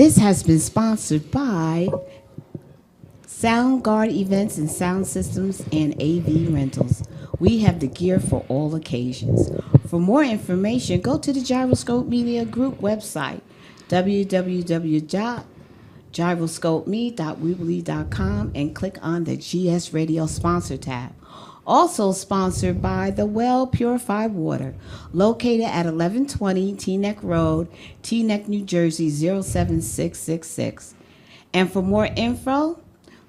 This has been sponsored by SOUNDGUARD Events and Sound Systems and AV Rentals. We have the gear for all occasions. For more information, go to the Gyroscope Media Group website, www.gyroscopeme.weebly.com, and click on the GS Radio Sponsor tab. Also sponsored by the Well Purified Water, located at 1120 Teaneck Road, Teaneck, New Jersey 07666. And for more info,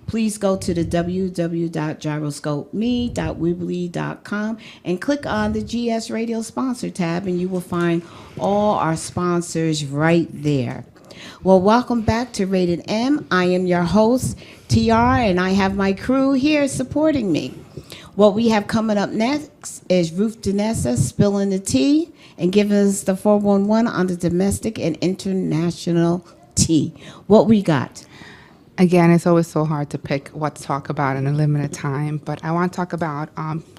please go to the www.gyroscopeme.weebly.com and click on the GS Radio Sponsor tab, and you will find all our sponsors right there. Well, welcome back to Rated M. I am your host, TR, and I have my crew here supporting me. What we have coming up next is Ruth Danessa spilling the tea and giving us the 411 on the domestic and international tea. What we got? Again, it's always so hard to pick what to talk about in a limited time, but I want to talk about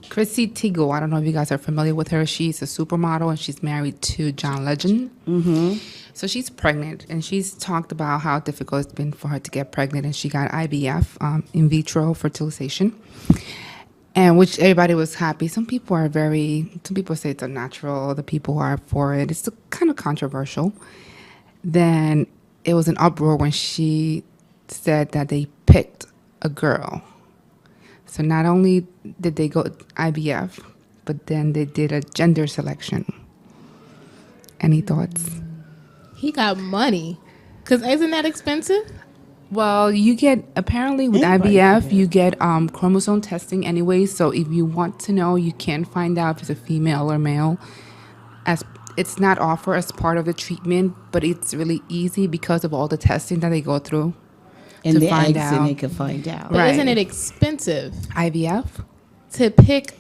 Chrissy Teigen. I don't know if you guys are familiar with her. She's a supermodel, and she's married to John Legend. Mm-hmm. So she's pregnant, and she's talked about how difficult it's been for her to get pregnant, and she got IVF, in vitro fertilization, and which everybody was happy. Some people say it's unnatural. Other people are for it. It's kind of controversial. Then it was an uproar when she said that they picked a girl. So not only did they go IVF, but then they did a gender selection. Any thoughts? He got money. Because isn't that expensive? Well, you get, apparently with IVF, you get chromosome testing anyway. So if you want to know, you can find out if it's a female or male. As it's not offered as part of the treatment, but it's really easy because of all the testing that they go through. And to the find eggs, out. and they can find out. But Right. isn't it expensive IVF? to pick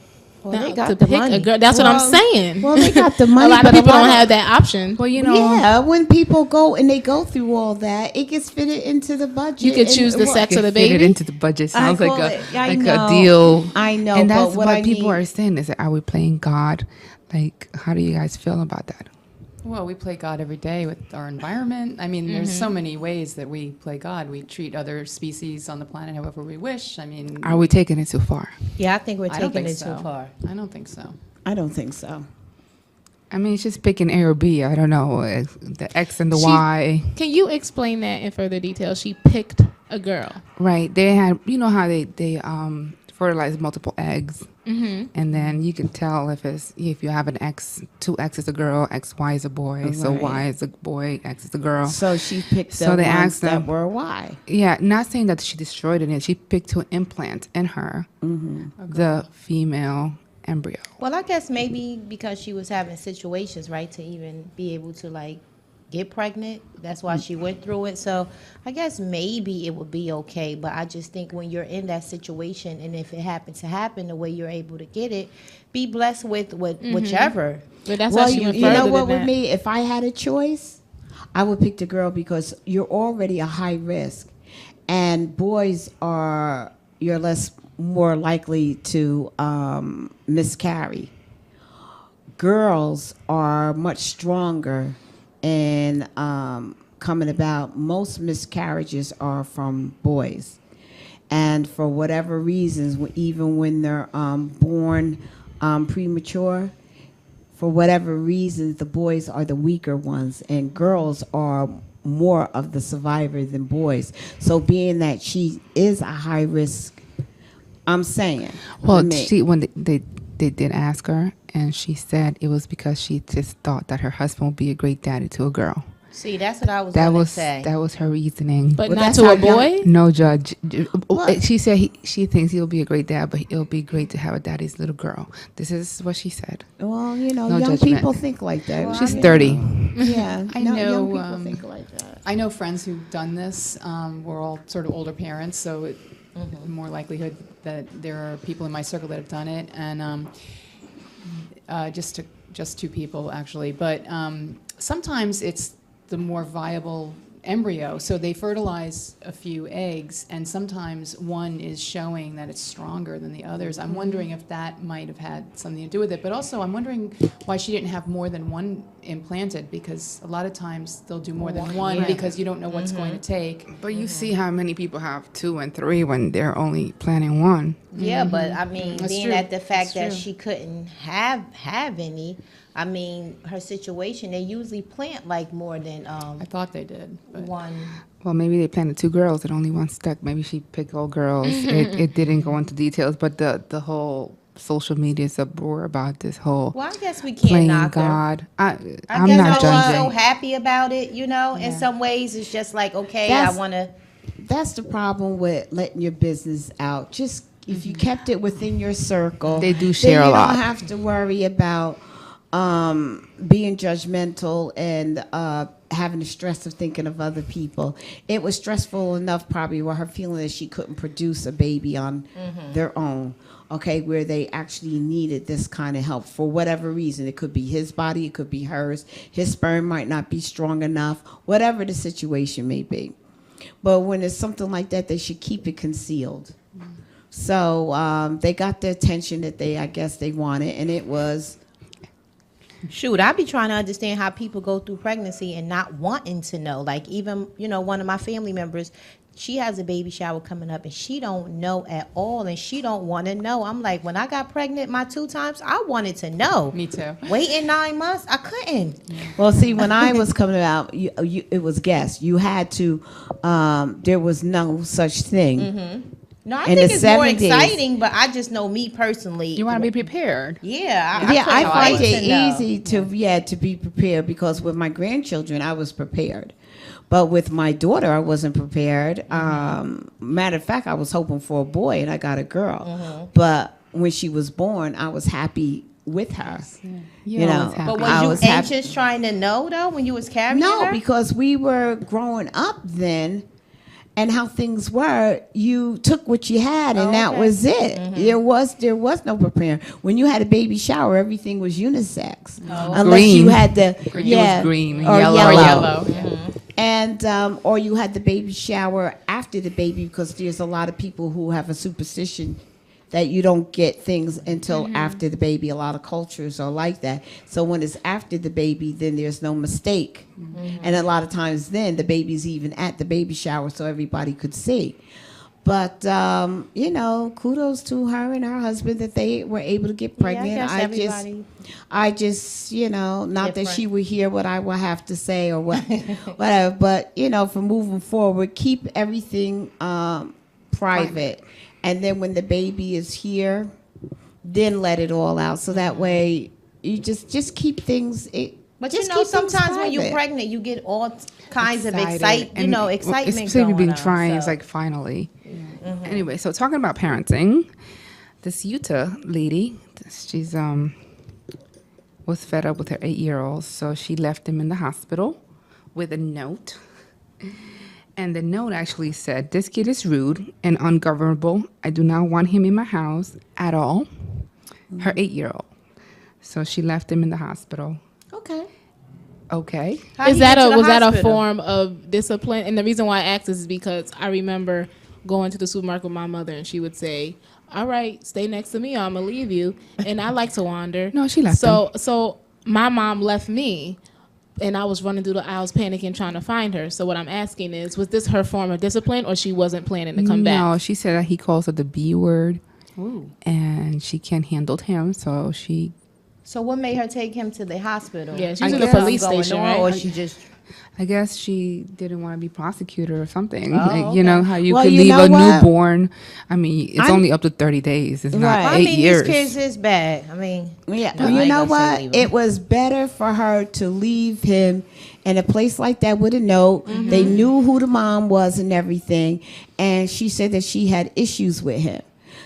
They got to the pick money. a girl? That's what I'm saying. Well, they got the a money. lot of but people don't lot have that option. Well, you know, Yeah, when people go and they go through all that, it gets fitted into the budget. You could and- choose the well, sex of the fit it baby. into the budget. Sounds I like call a it- I like know. a deal. I know, and but that's what what I people mean- are saying is, are we playing God? Like, how do you guys feel about that? Well, we play God every day with our environment. I mean, there's so many ways that we play God. We treat other species on the planet however we wish. I mean, Are we taking it too far? Yeah, I think we're I don't taking think it so. too far. I don't think so. I don't think so. I mean, it's just picking A or B. I don't know. The X and the Y. Can you explain that in further detail? She picked a girl. Right. They had, you know how they fertilize multiple eggs. Mm-hmm. And then you can tell if you have an X, 2X is a girl, XY is a boy. So Right. Y is a boy, X is a girl. So she picked the So they ones asked that them- were why. Yeah, not saying that she destroyed it. She picked to implant in her the female embryo. Well, I guess maybe because she was having situations, right, to even be able to like get pregnant. That's why she went through it. So I guess maybe it would be okay. But I just think when you're in that situation, and if it happens to happen the way you're able to get it, be blessed with whichever. But that's Well, why she you went know further what than with that. me, if I had a choice, I would pick the girl because you're already a high risk, and boys you're more likely to miscarry. Girls are much stronger in coming about. Most miscarriages are from boys, and for whatever reasons, even when they're born premature, for whatever reasons, the boys are the weaker ones, and girls are more of the survivor than boys. So being that she is a high risk, I'm saying. Well, when they did ask her, and she said it was because she just thought that her husband would be a great daddy to a girl. See, that's what I was That going to was say. that was her reasoning. But Well, not that's to a how young- boy? No judge. What? She said she thinks he'll be a great dad, but it'll be great to have a daddy's little girl. This is what she said. Well, you know, No young judgment. people think like that. Well, She's I mean, 30. Yeah, I young know, people think like that. I know friends who've done this. We're all sort of older parents, so more likelihood that there are people in my circle that have done it, and just two people actually. But sometimes it's the more viable embryo. So they fertilize a few eggs, and sometimes one is showing that it's stronger than the others. I'm wondering if that might have had something to do with it. But also, I'm wondering why she didn't have more than one implanted, because a lot of times they'll do more than one because you don't know what's going to take. But you see how many people have 2 and 3 when they're only planning 1. Yeah, but I mean, That's being true. at the fact That's that true. she couldn't have any, I mean, her situation, they usually plant like more than I thought they did. But one. Well, maybe they planted 2 girls and only 1 stuck. Maybe she picked all girls. It didn't go into details, but the whole social media is uproar about this whole Well, I guess we can't playing knock her. God. I I'm guess not she's judging. so happy about it, you know. In some ways, it's just like, okay, I That's- want to. That's the problem with letting your business out. Just if you kept it within your circle, They do share then a you lot. don't have to worry about being judgmental and having the stress of thinking of other people. It was stressful enough probably with her feeling that she couldn't produce a baby on their own. Okay, where they actually needed this kind of help for whatever reason. It could be his body, it could be hers. His sperm might not be strong enough, whatever the situation may be. But when it's something like that, they should keep it concealed. So they got the attention that I guess they wanted, and it was. Shoot, I be trying to understand how people go through pregnancy and not wanting to know. Like even, one of my family members, she has a baby shower coming up and she don't know at all and she don't want to know. I'm like, when I got pregnant my 2 times, I wanted to know. Me too. Waiting 9 months, I couldn't. Well, see, when I was coming out, it was guessed. You had to. There was no such thing. No, I In think the it's more 70s. exciting, but I just know me personally. You want to be prepared. Yeah, I find couldn't it wait to know. easy to be prepared because with my grandchildren I was prepared, but with my daughter I wasn't prepared. Matter of fact, I was hoping for a boy and I got a girl, but when she was born, I was happy with her. You know, always happy. But I was was you happy. anxious trying to know though when you was carrying No, her? because we were growing up then, and how things were, you took what you had, and that okay. was it. There was no preparing. When you had a baby shower, everything was unisex, unless Green. you had the It was green and or yellow. yellow. Or yellow. And or you had the baby shower after the baby, because there's a lot of people who have a superstition that you don't get things until after the baby. A lot of cultures are like that. So when it's after the baby, then there's no mistake. And a lot of times then the baby's even at the baby shower so everybody could see. But, kudos to her and her husband that they were able to get pregnant. guess everybody- I just, not that Different. she would hear what I will have to say or what, whatever. But, for moving forward, keep everything private. And then when the baby is here, then let it all out. So that way you just keep things. But just keep things sometimes when you're private. pregnant, you get all kinds of Excited. excitement Especially going being on. trying, so. it's like finally. Anyway, so talking about parenting, this Utah lady, she's was fed up with her 8-year-old, so she left him in the hospital with a note. And the note actually said, "This kid is rude and ungovernable. I do not want him in my house at all." Her 8-year-old. So she left him in the hospital. Okay. Okay. How'd Is he that get to the was that a hospital? form of discipline? And the reason why I asked this is because I remember going to the supermarket with my mother, and she would say, "All right, stay next to me, or I'm gonna leave you." And I like to wander. No, she left So my mom left me, and I was running through the aisles, panicking, trying to find her. So what I'm asking is, was this her form of discipline, or she wasn't planning to come back? No, she said that he calls her the B word. And she can't handle him, so she, So what made her take him to the hospital? Yeah, she I was in the guess- police Going station, on, right? Or she just I guess she didn't want to be prosecuted or something. Oh, Like, you know how you Well, could you leave know a what? newborn. I mean, it's I'm- only up to 30 days. It's not Right. 8 I mean, years. these kids is bad. I mean, Yeah. No, I You ain't know gonna say what? leave him. It was better for her to leave him in a place like that with a note. They knew who the mom was and everything. And she said that she had issues with him.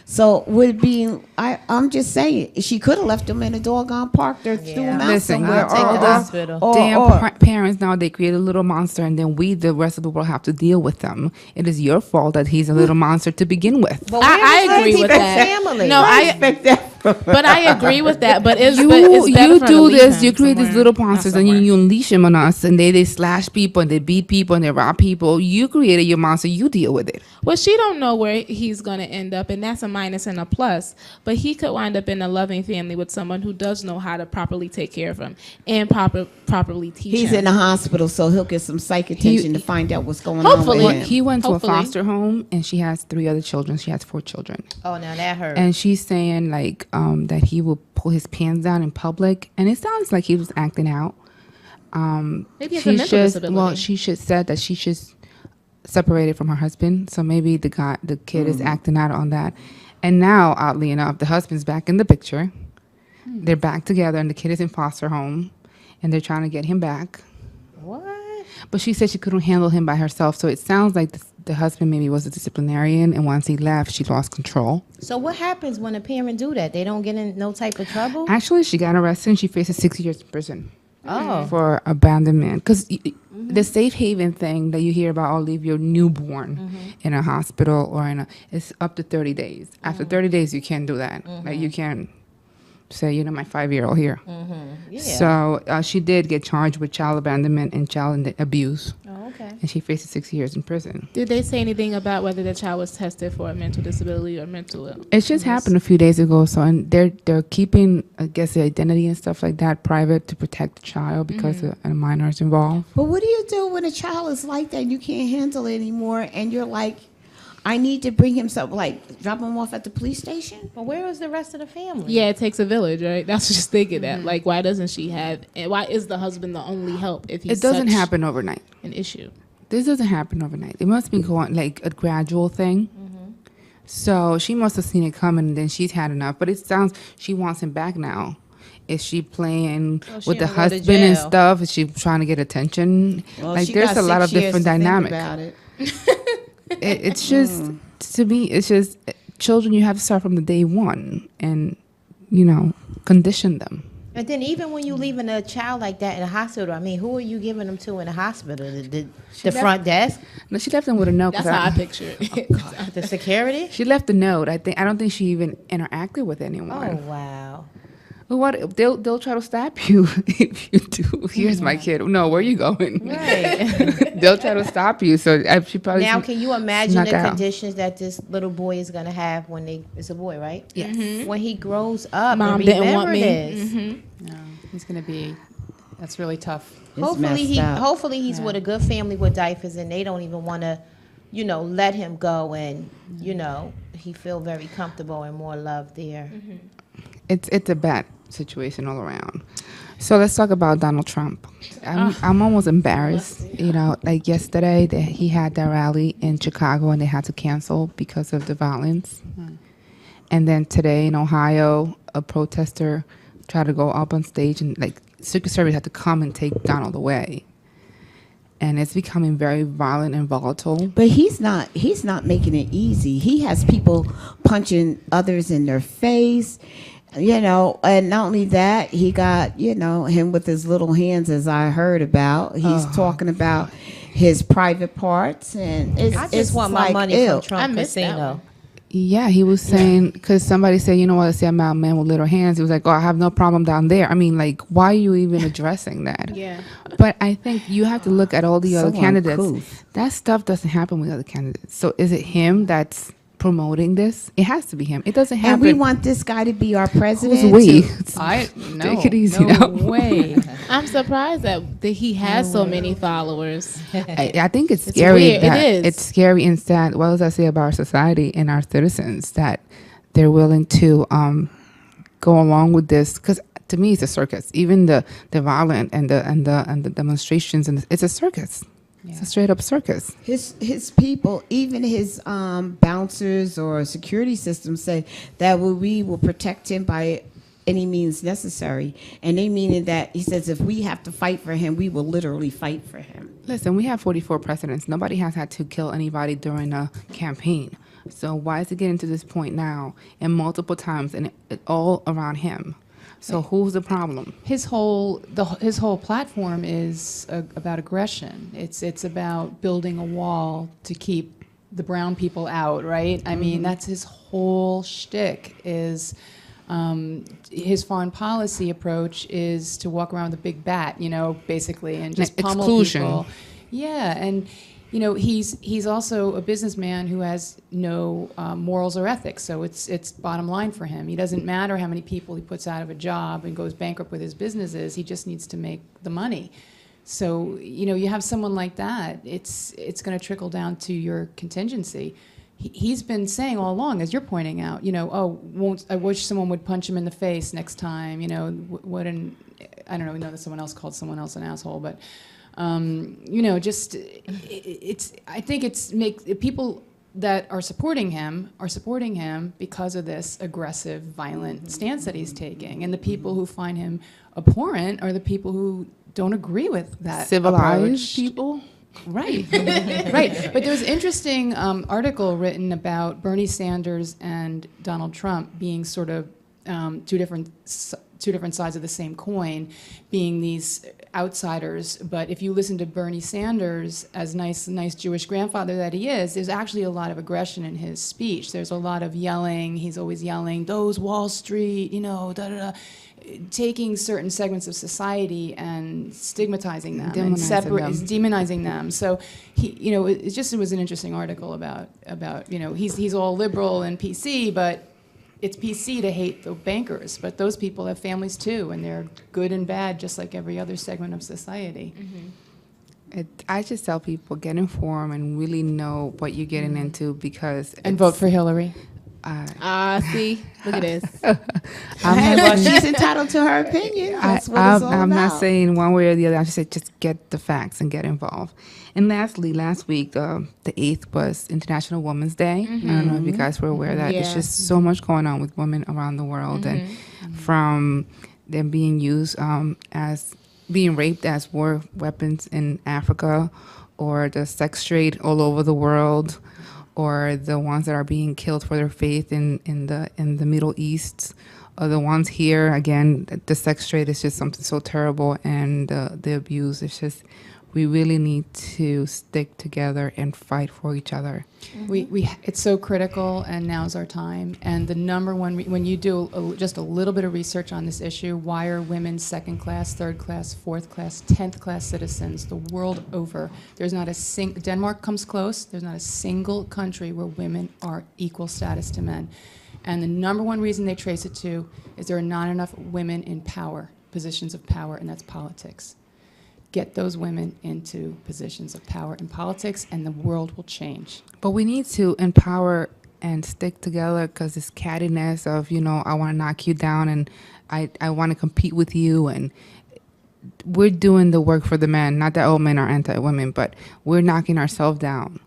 So would be, I'm just saying, she could have left him in a doggone park or threw him out Listen, somewhere. I'll take the or- hospital. or- Damn or- parents now, they create a little monster and then we, the rest of the world, have to deal with them. It is your fault that he's a little monster to begin with. but I agree with that. Family. No, I expect that. But I agree with that. But it's You better for her to do leave this. him You create these somewhere, little not monsters, and somewhere. you unleash them on us, and they slash people, and they beat people, and they rob people. You created your monster. You deal with it. Well, she don't know where he's going to end up, and that's a minus and a plus. But he could wind up in a loving family with someone who does know how to properly take care of him and properly teach He's him. in the hospital, so he'll get some psych attention to find out what's going on Hopefully. with Well, him. he went to a Hopefully. foster home, and she has 3 other children. She has 4 children. Oh, now that hurt. And she's saying like that he will pull his pants down in public, and it sounds like he was acting out. Maybe it's a mental disability. Well, she should said that she should separate it from her husband. So maybe the kid is acting out on that. And now, oddly enough, the husband's back in the picture. They're back together, and the kid is in foster home, and they're trying to get him back. What? But she said she couldn't handle him by herself. So it sounds like the husband maybe was a disciplinarian, and once he left, she lost control. So what happens when a parent do that? They don't get in no type of trouble? Actually, she got arrested, and she faces 6 years in prison. Oh. For abandonment, because the safe haven thing that you hear about, I'll leave your newborn in a hospital or it's up to 30 days. After 30 days, you can't do that. Like you can't say, my 5-year-old here. Yeah. So she did get charged with child abandonment and child abuse, Oh, okay. and she faces 6 years in prison. Did they say anything about whether the child was tested for a mental disability or mental illness? It just happened a few days ago. So and they're keeping, I guess, the identity and stuff like that private to protect the child because a minor is involved. But what do you do when a child is like that? You can't handle it anymore, and you're like, I need to bring him something, like drop him off at the police station. But where is the rest of the family? Yeah, it takes a village, right? That's just thinking that. Like, why doesn't she have? And why is the husband the only help if he's It doesn't such happen overnight. an issue? This doesn't happen overnight. It must be going like a gradual thing. So she must have seen it coming, and then she's had enough. But it sounds she wants him back now. Is she playing she with the don't go to husband and jail. stuff? Is she trying to get attention? Well, like she there's got a lot 6 of years different to think dynamics. about it. It's just to me, it's just children. You have to start from the day one, and condition them. And then even when you leaving a child like that in a hospital, I mean, who are you giving them to in the hospital? The front desk? No, she left them with a note. That's 'cause how I picture it. The security? she left a note. I don't think she even interacted with anyone. Oh, wow. Well, what they'll try to stop you if you do. Here's my kid. No, where are you going? Right. They'll try to stop you. So she probably Now, can you imagine snuck the out. conditions that this little boy is going to have when it's a boy, right? Yes. When he grows up Mom and didn't want remember me. this. No, he's going to be. That's really tough. Hopefully he's with a good family with diapers, and they don't even want to, let him go, and he feel very comfortable and more loved there. It's a bad situation all around. So let's talk about Donald Trump. I'm almost embarrassed. Like yesterday, he had that rally in Chicago, and they had to cancel because of the violence. And then today in Ohio, a protester tried to go up on stage, and like Secret Service had to come and take Donald away. And it's becoming very violent and volatile. But he's not making it easy. He has people punching others in their face, and not only that, he got, him with his little hands, as I heard about. He's talking about his private parts, and I just want my money from Trump I missed that Casino. one. Yeah, he was saying, because somebody said, I say I'm a man with little hands. He was like, I have no problem down there. I mean, like, why are you even addressing that? Yeah. But I think you have to look at all the other So candidates. uncouth. That stuff doesn't happen with other candidates. So is it him that's promoting this? It has to be him. It doesn't happen. And we want this guy to be our president. Who's we? too. Take it easy no now. way. I'm surprised that he has so many followers. I think it's It's scary. weird. It That is. It's scary and sad. What does that say about our society and our citizens that they're willing to go along with this? Because to me, it's a circus. Even the violent and the demonstrations, and it's a circus. It's a straight up circus. His people, even his bouncers or security systems, say that we will protect him by any means necessary. And they meaning that he says if we have to fight for him, we will literally fight for him. Listen, we have 44 presidents. Nobody has had to kill anybody during a campaign. So why is it getting to this point now and multiple times and it all around him? So who's the problem? His whole platform is about aggression. It's about building a wall to keep the brown people out, right? I mean, that's his whole shtick is His foreign policy approach is to walk around with a big bat, basically, and just pummel Exclusion. people. Yeah, and he's also a businessman who has no morals or ethics. So it's bottom line for him. He doesn't matter how many people he puts out of a job and goes bankrupt with his businesses. He just needs to make the money. So you have someone like that. It's going to trickle down to your contingency. He's been saying all along, as you're pointing out, I wish someone would punch him in the face next time. I don't know. We know that someone else called someone else an asshole, but I think people that are supporting him because of this aggressive, violent stance that he's taking, and the people who find him abhorrent are the people who don't agree with that Civilized approach. people. Right, right. But there was an interesting article written about Bernie Sanders and Donald Trump being sort of two different sides of the same coin, being these outsiders. But if you listen to Bernie Sanders, as nice Jewish grandfather that he is, there's actually a lot of aggression in his speech. There's a lot of yelling. He's always yelling, "Those Wall Street, taking certain segments of society and stigmatizing them and demonizing them. So it was an interesting article about he's all liberal and PC, but it's PC to hate the bankers, but those people have families too, and they're good and bad just like every other segment of society. Mm-hmm. I just tell people, get informed and really know what you're getting into, because and vote for Hillary. See, look at this. Well, she's entitled to her opinion. That's what it's all I'm about. not saying one way or the other. I just say just get the facts and get involved. And lastly, last week, the 8th was International Women's Day. I don't know if you guys were aware of that. It's just so much going on with women around the world, and from them being used as being raped as war weapons in Africa, or the sex trade all over the world, or the ones that are being killed for their faith in the Middle East, or the ones here. Again, the sex trade is just something so terrible, and the abuse. It's just, we really need to stick together and fight for each other. It's so critical, and now's our time. And the number one, when you do just a little bit of research on this issue, why are women second class, third class, fourth class, 10th class citizens the world over? There's not a Denmark comes close. There's not a single country where women are equal status to men. And the number one reason they trace it to is there are not enough women in power, positions of power, and that's politics. Get those women into positions of power in politics, and the world will change. But we need to empower and stick together, because this cattiness of, I want to knock you down, and I want to compete with you, and we're doing the work for the men. Not that all men are anti-women, but we're knocking ourselves down.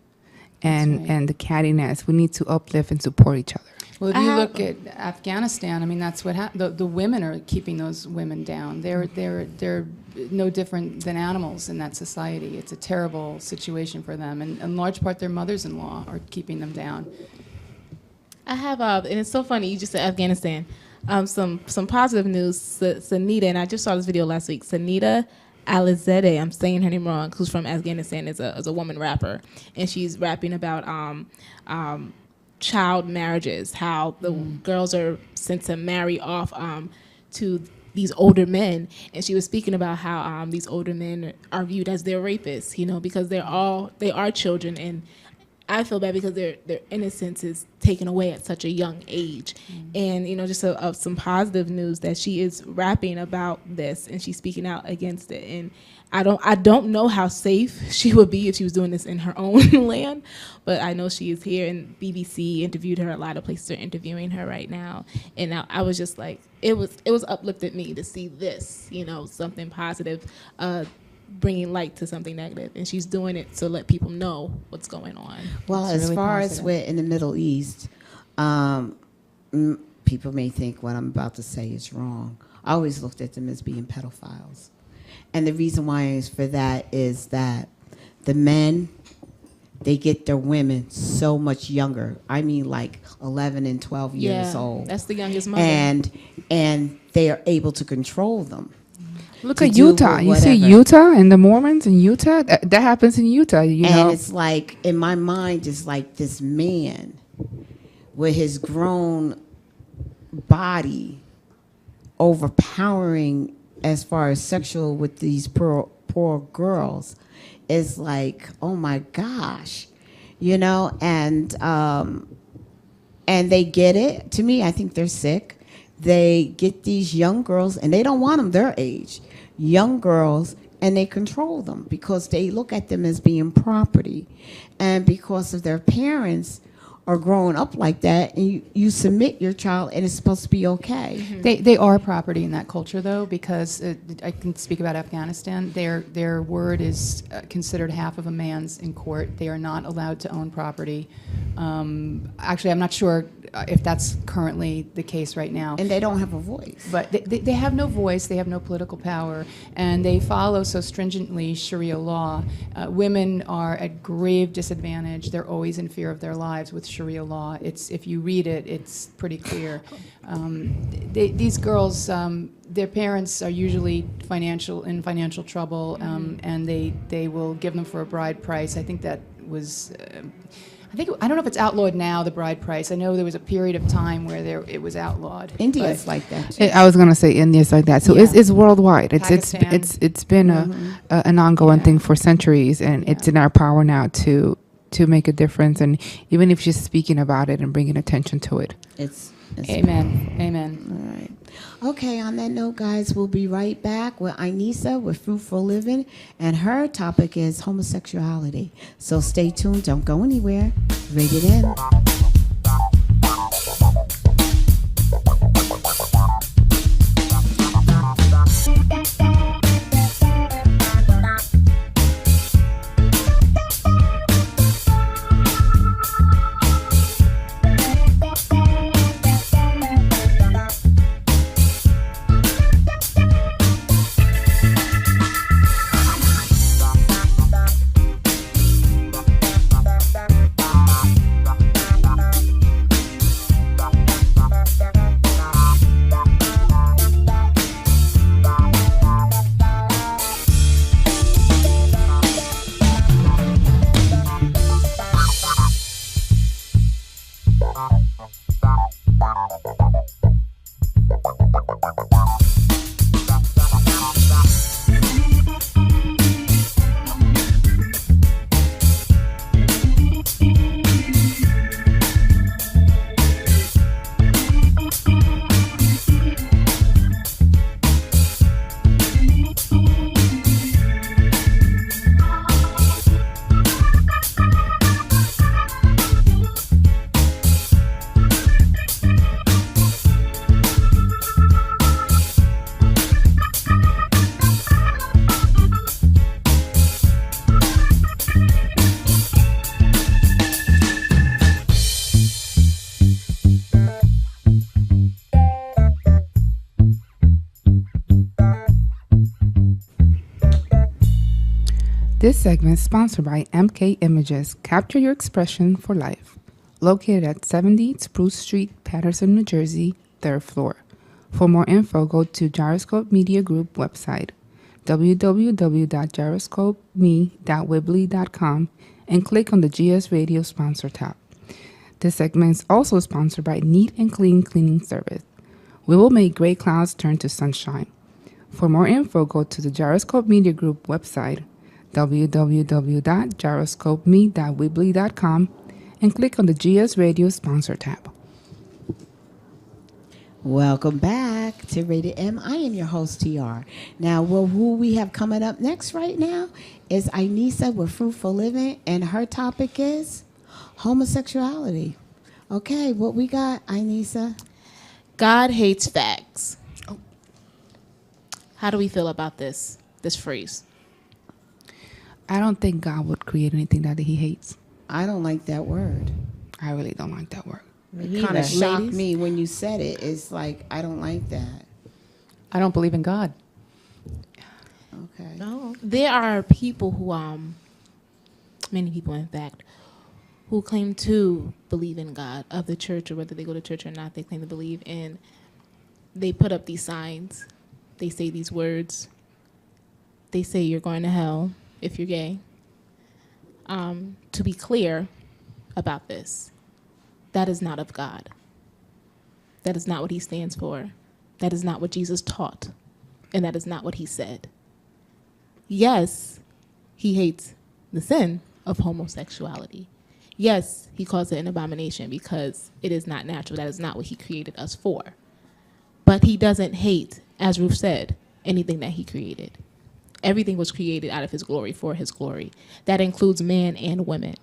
And the cattiness, we need to uplift and support each other. Well, if you look at Afghanistan, I mean, that's what happened. The women are keeping those women down. They're no different than animals in that society. It's a terrible situation for them, and in large part, their mothers-in-law are keeping them down. I have, and it's so funny, you just said Afghanistan. Some positive news, Sanita, and I just saw this video last week, Sanita Alizadeh, I'm saying her name wrong, who's from Afghanistan, is a woman rapper, and she's rapping about child marriages, how the girls are sent to marry off to these older men, and she was speaking about how these older men are viewed as their rapists, because they are children, and I feel bad because their innocence is taken away at such a young age. And just some positive news that she is rapping about this, and she's speaking out against it. And I don't know how safe she would be if she was doing this in her own land, but I know she is here, and BBC interviewed her. A lot of places are interviewing her right now, and I was just like, it was uplifted me to see this, something positive, bringing light to something negative, and she's doing it to let people know what's going on. Well, It's as really far positive. as we're in the Middle East, people may think what I'm about to say is wrong. I always looked at them as being pedophiles. And the reason why is for that is that the men, they get their women so much younger. I mean, like 11 and 12 years old. That's the youngest mother. And they are able to control them. Look to at do Utah. You see whatever. Utah and the Mormons in Utah? That happens in Utah, And it's like, in my mind, it's like this man with his grown body overpowering as far as sexual with these poor girls is like, oh my gosh, and they get it. To me, I think they're sick. They get these young girls, and they don't want them their age, young girls, and they control them because they look at them as being property. And because of their parents are growing up like that, and you submit your child, and it's supposed to be okay. They are property in that culture, though, because I can speak about Afghanistan. Their word is considered half of a man's in court. They are not allowed to own property. Actually, I'm not sure if that's currently the case right now. And they don't have a voice. But they have no voice, they have no political power, and they follow so stringently Sharia law. Women are at grave disadvantage. They're always in fear of their lives with Sharia law. If you read it, it's pretty clear. These girls, their parents are usually in financial trouble, and they will give them for a bride price. I think that was... I don't know if it's outlawed now, the bride price. I know there was a period of time where it was outlawed. India's like that too. I was going to say India's like that. So Yeah. it's worldwide. Pakistan. It's been an ongoing thing for centuries, and it's in our power now to make a difference. And even if just speaking about it and bringing attention to it. It's Amen. Amen. all right. Okay, on that note, guys, we'll be right back with Inisa with Fruitful Living, and her topic is homosexuality. So stay tuned. Don't go anywhere. Rated M. This segment is sponsored by MK Images. Capture your expression for life. Located at 70 Spruce Street, Patterson, New Jersey, 3rd floor. For more info, go to Gyroscope Media Group website, www.gyroscopeme.weebly.com, and click on the GS Radio Sponsor tab. This segment is also sponsored by Neat and Clean Cleaning Service. We will make gray clouds turn to sunshine. For more info, go to the Gyroscope Media Group website, www.gyroscopeme.weebly.com, and click on the GS Radio Sponsor tab. Welcome back to Rated M. I am your host, TR. Now, who we have coming up next right now is Inisa with Fruitful Living, and her topic is homosexuality. Okay, what we got, Inisa? God hates facts. How do we feel about this phrase? I don't think God would create anything that he hates. I don't like that word. I really don't like that word. It kind of shocked me when you said it. It's like, I don't like that. I don't believe in God. Okay. No. There are people who, many people in fact, who claim to believe in God, of the church, or whether they go to church or not, they claim to believe, and they put up these signs. They say these words. They say you're going to hell if you're gay. To be clear about this, that is not of God. That is not what he stands for. That is not what Jesus taught, and that is not what he said. Yes, he hates the sin of homosexuality. Yes, he calls it an abomination because it is not natural. That is not what he created us for. But he doesn't hate, as Ruth said, anything that he created. Everything was created out of his glory for his glory. That includes man and women.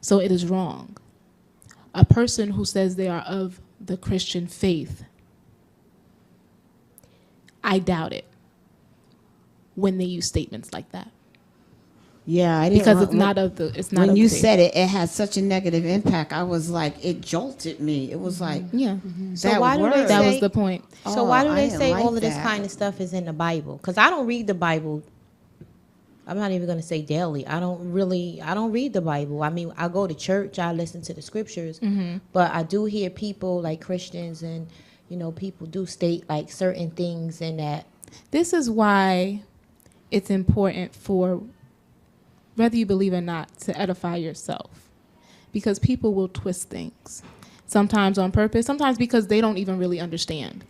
So it is wrong. A person who says they are of the Christian faith, I doubt it when they use statements like that. Yeah, I didn't. Because it's not of the. It's not. When of you the faith. said it, it had such a negative impact. I was like, it jolted me. It was like, Yeah, So that why do they word. that say- was the point. So Oh, why do I they didn't say like all of this that. kind of stuff is in the Bible? Because I don't read the Bible. I'm not even going to say daily. I don't read the Bible. I mean, I go to church, I listen to the scriptures, but I do hear people like Christians and, people do state like certain things and that. This is why it's important for, whether you believe or not, to edify yourself, because people will twist things, sometimes on purpose, sometimes because they don't even really understand.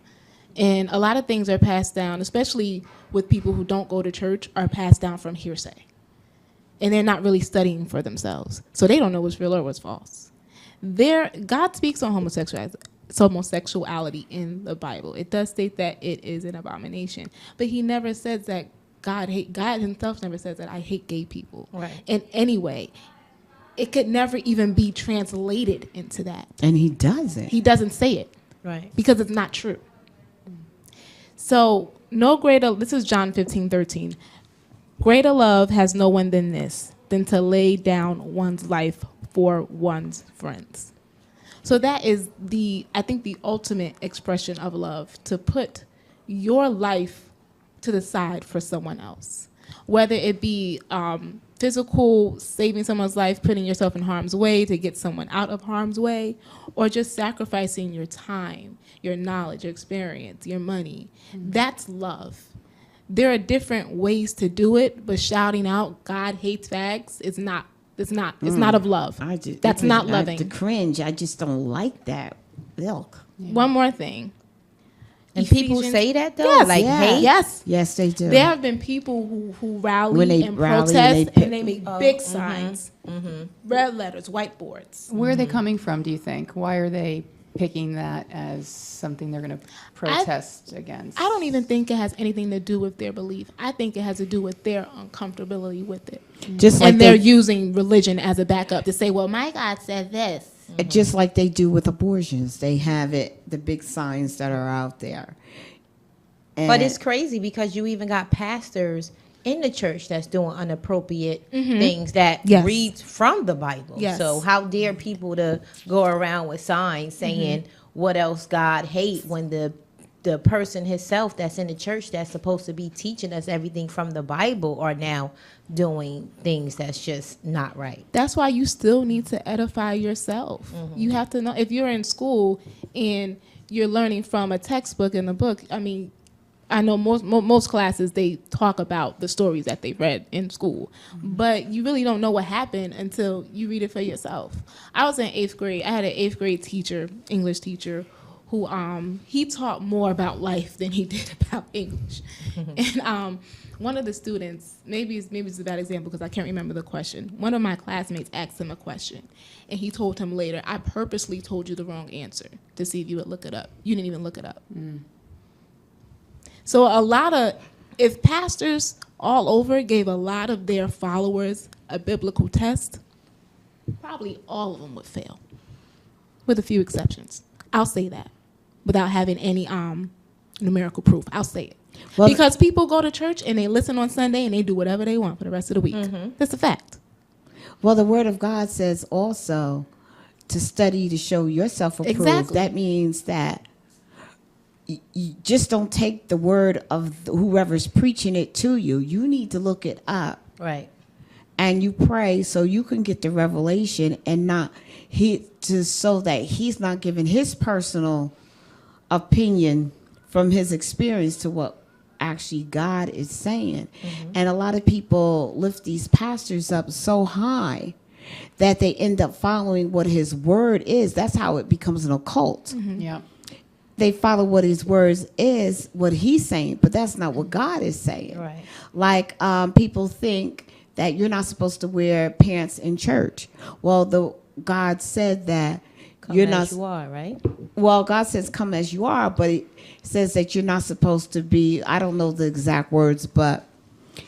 And a lot of things are passed down, especially with people who don't go to church, are passed down from hearsay. And they're not really studying for themselves. So they don't know what's real or what's false. God speaks on homosexuality in the Bible. It does state that it is an abomination. But he never says that God himself never says that I hate gay people. Right. In any way. It could never even be translated into that. and he doesn't. He doesn't say it. Right. Because it's not true. So, this is John 15:13. Greater love has no one than this, than to lay down one's life for one's friends. So that is I think the ultimate expression of love, to put your life to the side for someone else. Whether it be physical, saving someone's life, putting yourself in harm's way to get someone out of harm's way, or just sacrificing your time, your knowledge, your experience, your money. That's love. There are different ways to do it, but shouting out God hates fags is not. It's not of love. That's not loving. The cringe. I just don't like that. Milk. One more thing. And people say that though? Yes, Like, yeah. hate? Yes. Yes, they do. There have been people who rally When they and rally protest, and and they they make big signs, red letters, whiteboards. Where are they coming from, do you think? Why are they picking that as something they're going to protest against? I don't even think it has anything to do with their belief. I think it has to do with their uncomfortability with it. Just like And they're using religion as a backup to say, well, my God said this. just like they do with abortions. They have the big signs that are out there. But And- it's crazy because you even got pastors in the church that's doing inappropriate things that Yes. reads from the Bible. Yes. So how dare people to go around with signs saying what else God hate when the person himself that's in the church that's supposed to be teaching us everything from the Bible are now doing things that's just not right. That's why you still need to edify yourself. You have to know, if you're in school and you're learning from a textbook and a book, I mean, I know most classes, they talk about the stories that they read in school, but you really don't know what happened until you read it for yourself. I was in 8th grade. I had an 8th grade teacher, English teacher, who he taught more about life than he did about English. And one of the students, maybe it's a bad example because I can't remember the question. One of my classmates asked him a question, and he told him later, I purposely told you the wrong answer to see if you would look it up. You didn't even look it up. So if pastors all over gave a lot of their followers a biblical test, probably all of them would fail, with a few exceptions. I'll say that without having any numerical proof. I'll say it. Well, Because people go to church and they listen on Sunday and they do whatever they want for the rest of the week. That's a fact. Well, the Word of God says also to study to show yourself approved. Exactly. That means that you just don't take the word of whoever's preaching it to you. You need to look it up. Right. And you pray so you can get the revelation and so that he's not giving his personal opinion from his experience to what actually God is saying. And a lot of people lift these pastors up so high that they end up following what his word is. That's how it becomes an occult. Yeah. they follow what his words is, what he's saying, but that's not what God is saying. Right. Like people think that you're not supposed to wear pants in church. Well, God said that Come you're as not. you are, right? Well, God says come as you are, but it says that you're not supposed to be. I don't know the exact words, but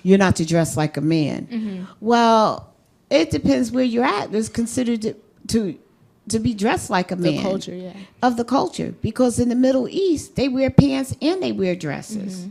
you're not to dress like a man. Mm-hmm. Well, it depends where you're at. It's considered to be dressed like a man. The culture, yeah. Of the culture, because in the Middle East they wear pants and they wear dresses. Mm-hmm.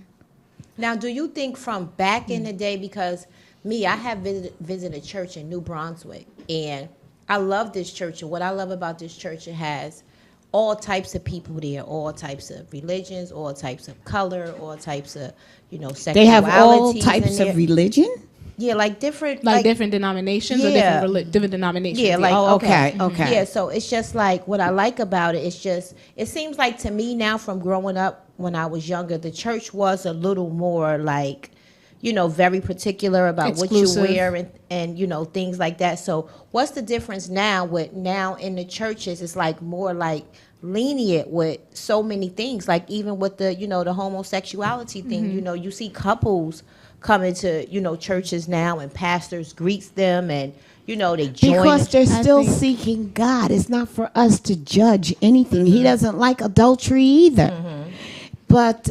Now, do you think from back in the day, because I have visited a church in New Brunswick, and I love this church, and what I love about this church, it has all types of people there, all types of religions, all types of color, all types of, sexualities. They have all in types there. of religion. Yeah, like different, Like different denominations or Yeah. different denominations. Yeah, like Oh, okay. Yeah, so it's just like what I like about it. It's just it seems like to me now from growing up when I was younger, the church was a little more like, very particular about Exclusive. what you wear and things like that. So what's the difference now with now in the churches? It's like more like lenient with so many things. Like even with the the homosexuality thing. You see couples coming to churches now and pastors greets them and they join Because they're I still think- seeking God. It's not for us to judge anything. He doesn't like adultery either. But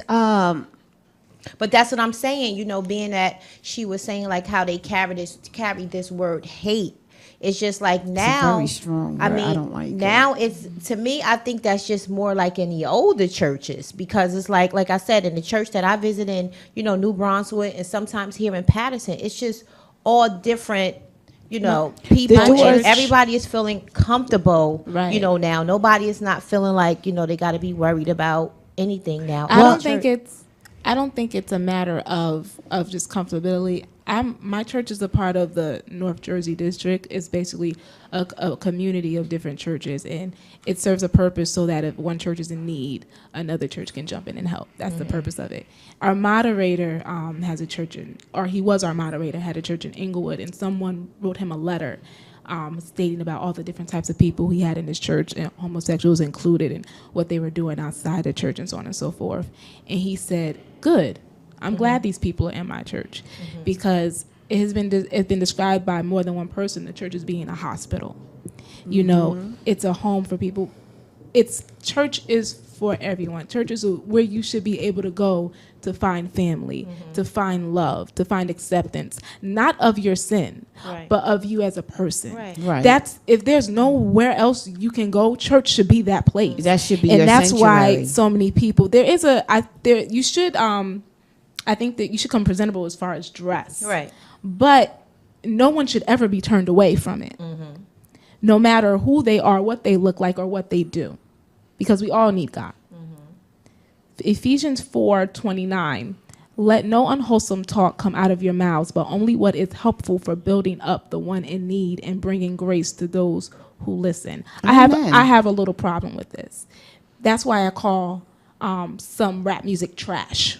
But that's what I'm saying, being that she was saying like how they carry this word hate. It's just like now. very strong I word. mean, I don't like it. now it's to me. I think that's just more like in the older churches because it's like I said, in the church that I visit in, New Brunswick, and sometimes here in Patterson, it's just all different. People, doors- and everybody is feeling comfortable. Right. Now nobody is not feeling like they got to be worried about anything now. I don't think it's a matter of just comfortability. My church is a part of the North Jersey district. It's basically a community of different churches, and it serves a purpose so that if one church is in need, another church can jump in and help. That's the purpose of it. Our moderator has a church he was our moderator, had a church in Inglewood, and someone wrote him a letter stating about all the different types of people he had in his church, and homosexuals included, and what they were doing outside the church and so on and so forth. And he said, good. I'm glad these people are in my church because it's been described by more than one person. The church as being a hospital. It's a home for people. Church is for everyone. Church is where you should be able to go to find family, to find love, to find acceptance, not of your sin, Right. but of you as a person. Right. Right. If there's nowhere else you can go, church should be that place. That should be and your that's why sanctuary. so many people. I think that you should come presentable as far as dress. Right. But no one should ever be turned away from it. No matter who they are, what they look like, or what they do. Because we all need God. Ephesians 4:29. Let no unwholesome talk come out of your mouths, but only what is helpful for building up the one in need and bringing grace to those who listen. I Amen. have a little problem with this. That's why I call some rap music trash.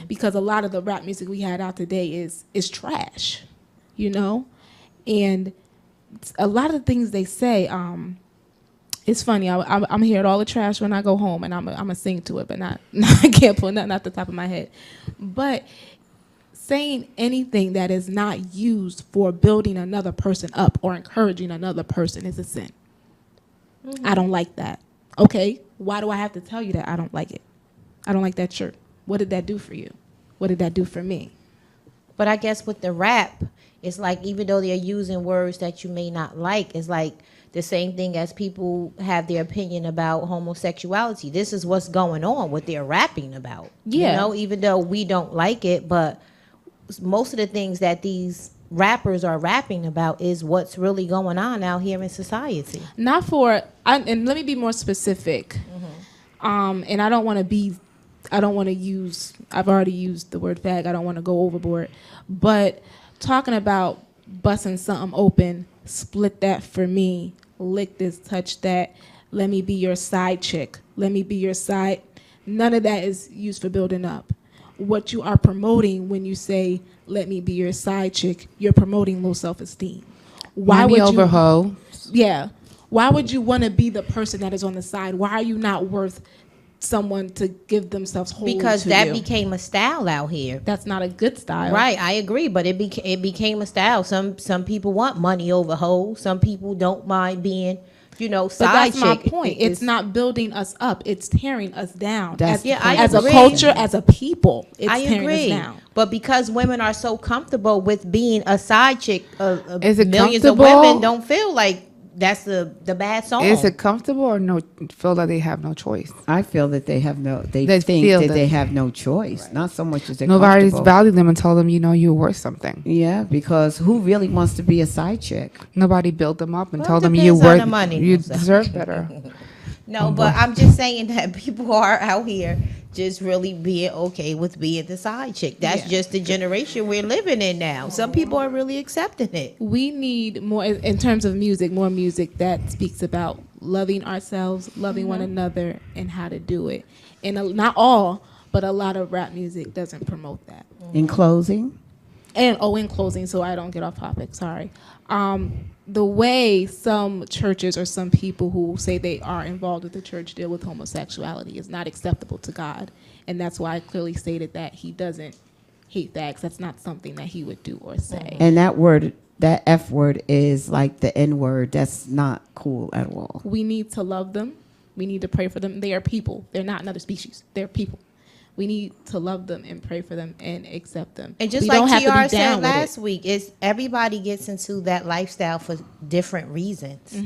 Because a lot of the rap music we had out today is trash, and a lot of the things they say. It's funny. I'm hearing all the trash when I go home, and I'm gonna sing to it, but not I can't pull nothing off the top of my head. But saying anything that is not used for building another person up or encouraging another person is a sin. I don't like that. Okay, why do I have to tell you that I don't like it? I don't like that shirt. What did that do for you? What did that do for me? But I guess with the rap, it's like even though they're using words that you may not like, it's like the same thing as people have their opinion about homosexuality. This is what's going on, what they're rapping about. Yeah. Even though we don't like it, but most of the things that these rappers are rapping about is what's really going on out here in society. And let me be more specific. And I don't want to use, I've already used the word fag. I don't want to go overboard. But talking about busting something open, split that for me, lick this, touch that, let me be your side chick, let me be your side. None of that is used for building up. What you are promoting when you say, let me be your side chick, you're promoting low self-esteem. Why would over you? hoe? Yeah. Why would you want to be the person that is on the side? Why are you not worth someone to give themselves whole Because to that you. became a style out here. That's not a good style. Right, I agree, but it became a style. Some people want money over hoe. Some people don't mind being, But side that's my chick. point. It's not building us up. It's tearing us down. That's Yeah, I as a agree. culture, as a people, it's I tearing agree, us down. but because women are so comfortable with being a side chick, Is it millions of comfortable? women don't feel like that's the bad song. Is it comfortable or no? Feel that they have no choice. I feel that they have no. They They think feel that that- they have no choice. Not so much as they're Nobody's comfortable. valued them and told them, you're worth something. Yeah, because who really wants to be a side chick? Nobody built them up and Well, told it them you depends on worth. the money, You so. deserve better. No, but I'm just saying that people are out here just really being okay with being the side chick. That's just the generation we're living in now. Some people are really accepting it. We need more, in terms of music, more music that speaks about loving ourselves, loving one another, and how to do it. And not all, but a lot of rap music doesn't promote that. In closing, And in closing, so I don't get off topic, sorry. The way some churches or some people who say they are involved with the church deal with homosexuality is not acceptable to God. And that's why I clearly stated that he doesn't hate that, 'cause that's not something that he would do or say. and that word, that F word, is like the N word. That's not cool at all. We need to love them. We need to pray for them. They are people. They're not another species. They're people. We need to love them and pray for them and accept them. And just we like don't have to TR be said down with last week, is everybody gets into that lifestyle for different reasons.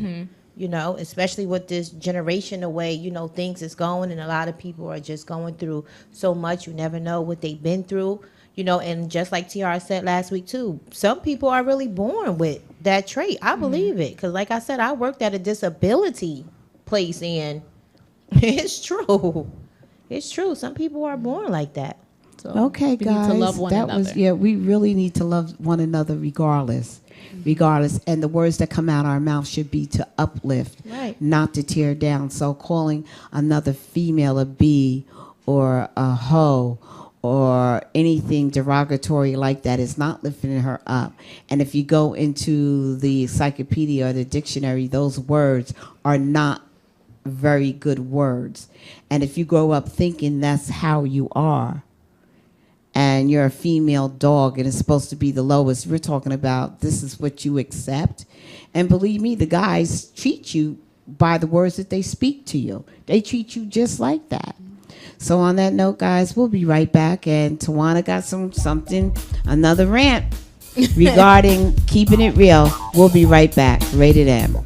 Especially with this generation, the way, things is going, and a lot of people are just going through so much. You never know what they've been through, and just like TR said last week too, some people are really born with that trait. I believe it. Because like I said, I worked at a disability place, and it's true. It's true. Some people are born like that. So Okay, we guys, need to love one that another. was we really need to love one another regardless. And the words that come out our mouth should be to uplift, Right. not to tear down. So calling another female a B or a hoe or anything derogatory like that is not lifting her up. And if you go into the encyclopedia or the dictionary, those words are not very good words. And if you grow up thinking that's how you are, and you're a female dog and it's supposed to be the lowest, we're talking about this is what you accept. And believe me, the guys treat you by the words that they speak to you. They treat you just like that. So on that note, guys, we'll be right back. And Tawana got another rant regarding keeping it real. We'll be right back. Rated M.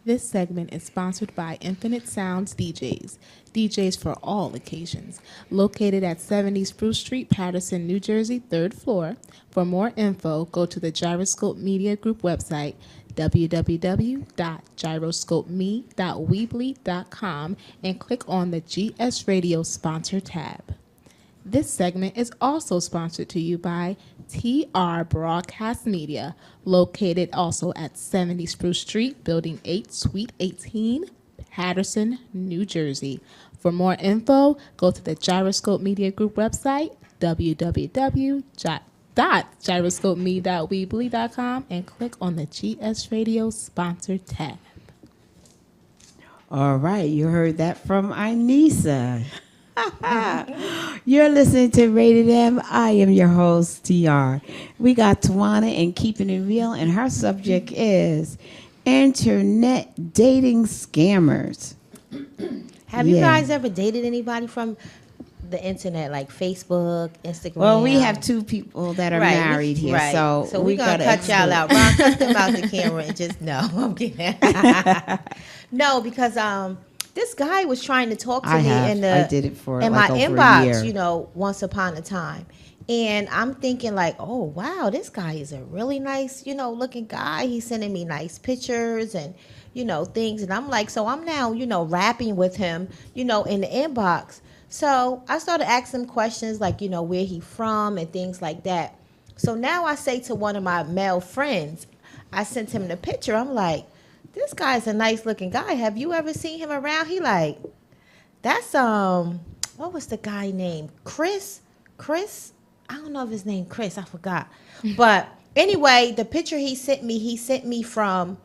This segment is sponsored by Infinite Sounds DJs for all occasions. Located at 70s Fruit Street, Patterson, New Jersey, 3rd floor. For more info, go to the Gyroscope Media Group website, www.gyroscopeme.weebly.com, and click on the GS Radio Sponsor tab. This segment is also sponsored to you by TR Broadcast Media, located also at 70 Spruce Street, Building 8, Suite 18, Patterson, New Jersey. For more info, go to the Gyroscope Media Group website, www.gyroscopeme.weebly.com, and click on the GS Radio Sponsor tab. All right, you heard that from Inisa. You're listening to Rated M. I am your host, TR. We got Tawana and Keeping It Real, and her subject is internet dating scammers. Have you guys ever dated anybody from the internet, like Facebook, Instagram? Well, we have two people that are married here, so we're going to cut y'all out. Ron, cut them out the camera and just, no, I'm kidding. No, because this guy was trying to talk to me I did it for in like my over inbox, a year. you know, once upon a time. And I'm thinking like, oh, wow, this guy is a really nice, you know, looking guy. He's sending me nice pictures and, you know, things. And I'm like, so I'm now, you know, rapping with him, you know, in the inbox. So I started asking him questions like, you know, where he from and things like that. So now I say to one of my male friends, I sent him the picture. I'm like, this guy's a nice looking guy. Have you ever seen him around? He like, that's, what was the guy named? Chris? I don't know if his name Chris. I forgot. But anyway, the picture he sent me from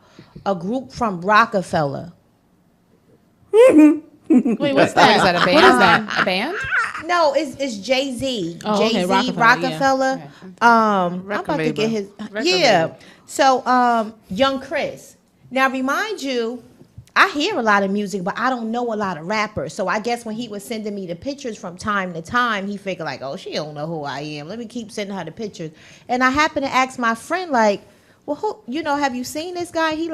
a group from Rockefeller. Wait, what's that? Is that a band? What is that? A band? No, it's Jay-Z. Oh, okay, Jay-Z, Rockefeller. yeah. I'm about to get his. Yeah. So, young Chris. Now, remind you, I hear a lot of music, but I don't know a lot of rappers. So I guess when he was sending me the pictures from time to time, he figured like, oh, she don't know who I am. Let me keep sending her the pictures. And I happened to ask my friend, like, well, who, you know, have you seen this guy? He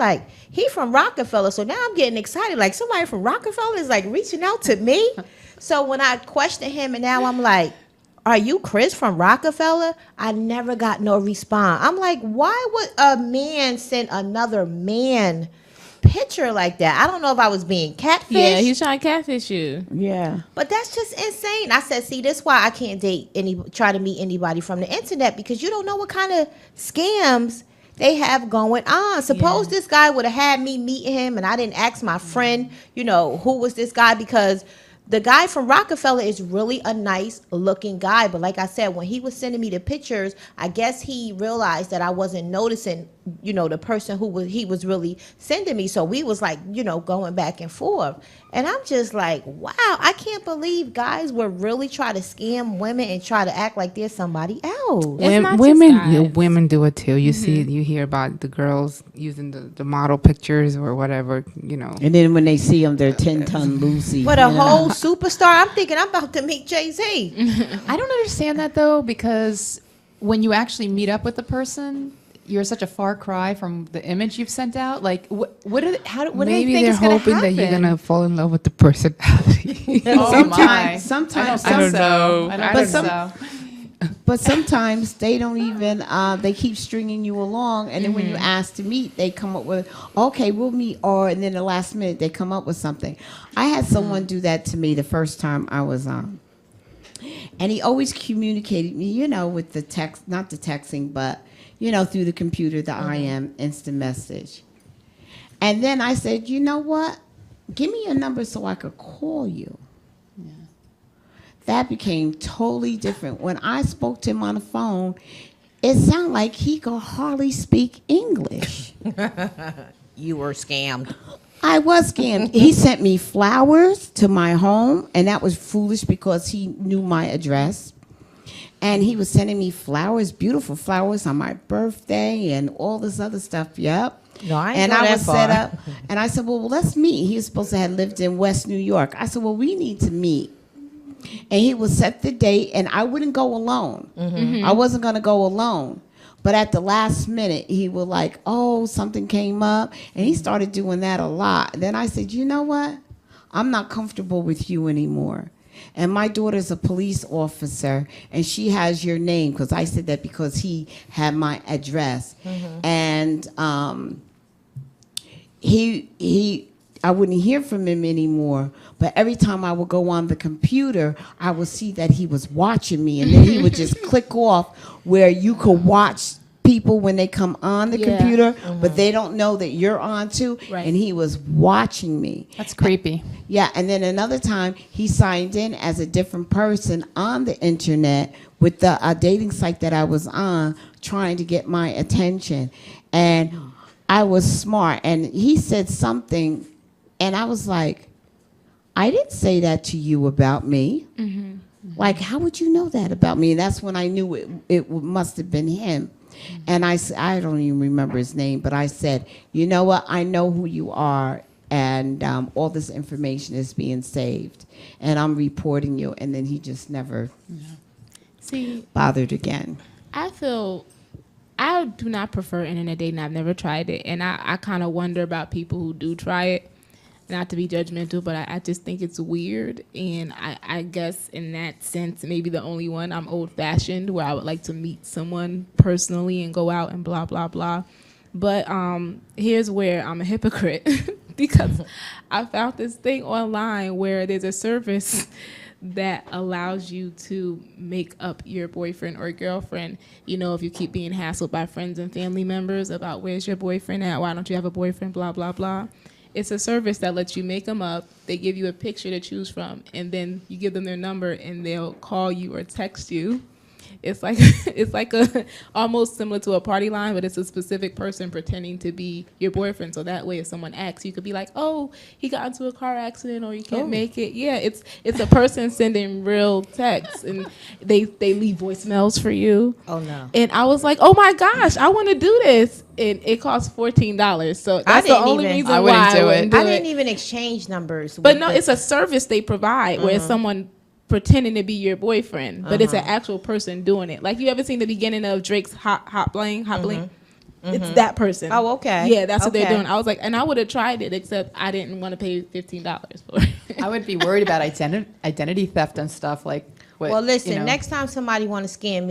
from Rockefeller. So now I'm getting excited. Like somebody from Rockefeller is like reaching out to me. So when I questioned him and now I'm like, are you Chris from Rockefeller? I never got no response. I'm like, why would a man send another man picture like that? I don't know if I was being catfished. Yeah, he's trying to catfish you. Yeah. But that's just insane. I said, see, that's why I can't try to meet anybody from the internet, because you don't know what kind of scams they have going on. Suppose this guy would have had me meet him and I didn't ask my friend, you know, who was this guy, because the guy from Rockefeller is really a nice looking guy. But like I said, when he was sending me the pictures, I guess he realized that I wasn't noticing, you know, the person he was really sending me. So we was like, you know, going back and forth. And I'm just like, wow, I can't believe guys would really try to scam women and try to act like they're somebody else. It's not just Women, guys. women do it too. You see, you hear about the girls using the model pictures or whatever, you know. And then when they see them, they're 10-ton Lucy. But a whole superstar, I'm thinking I'm about to meet Jay-Z. I don't understand that though, because when you actually meet up with the person, you're such a far cry from the image you've sent out. Like, what do they think Maybe they're is going to hoping happen? that you're gonna fall in love with the personality. Oh my! sometimes I don't think know. so. I don't But think so. But sometimes they don't even, they keep stringing you along. And then when you ask to meet, they come up with, okay, we'll meet. And then the last minute, they come up with something. I had someone do that to me the first time I was on. And he always communicated me, you know, with the text, not the texting, but, you know, through the computer, the IM instant message. And then I said, you know what? Give me your number so I could call you. That became totally different. When I spoke to him on the phone, it sounded like he could hardly speak English. You were scammed. I was scammed. He sent me flowers to my home, and that was foolish because he knew my address. And he was sending me flowers, beautiful flowers on my birthday and all this other stuff. Yep. No, I ain't and go I that was far. set up, and I said, well, let's meet. He was supposed to have lived in West New York. I said, well, we need to meet. And he would set the date, and I wouldn't go alone. I wasn't going to go alone. But at the last minute, he was like, oh, something came up. And he started doing that a lot. Then I said, you know what? I'm not comfortable with you anymore. And my daughter's a police officer, and she has your name, because I said that because he had my address. And I wouldn't hear from him anymore. But every time I would go on the computer, I would see that he was watching me, and then he would just click off where you could watch people when they come on the computer, but they don't know that you're on too. Right. And he was watching me. That's creepy. Yeah, and then another time he signed in as a different person on the internet with the dating site that I was on, trying to get my attention. And I was smart, and he said something, and I was like, I didn't say that to you about me. Like, how would you know that about me? And that's when I knew it must have been him. And I don't even remember his name, but I said, you know what? I know who you are, and all this information is being saved, and I'm reporting you. And then he just never bothered again. I do not prefer internet dating. I've never tried it, and I kind of wonder about people who do try it. Not to be judgmental, but I just think it's weird. And I guess in that sense, maybe the only one, I'm old-fashioned, where I would like to meet someone personally and go out and blah, blah, blah. But here's where I'm a hypocrite, because I found this thing online where there's a service that allows you to make up your boyfriend or girlfriend. You know, if you keep being hassled by friends and family members about where's your boyfriend at, why don't you have a boyfriend, blah, blah, blah. It's a service that lets you make them up. They give you a picture to choose from, and then you give them their number, and they'll call you or text you. It's like a almost similar to a party line, but it's a specific person pretending to be your boyfriend. So that way, if someone asks, you could be like, "Oh, he got into a car accident, or you can't make it." Yeah, it's a person sending real texts, and they leave voicemails for you. Oh no! And I was like, "Oh my gosh, I want to do this." And it costs $14. So that's the only reason I why wouldn't do I wouldn't it. do I didn't it. even exchange numbers. But no, it's a service they provide where it's someone pretending to be your boyfriend, but it's an actual person doing it. Like, you ever seen the beginning of Drake's Hot Bling? It's that person. Oh, okay. Yeah, that's what they're Okay. doing. I was like, and I would have tried it, except I didn't want to pay $15 for it. I would be worried about identity theft and stuff like. Well, listen, next time somebody want to scam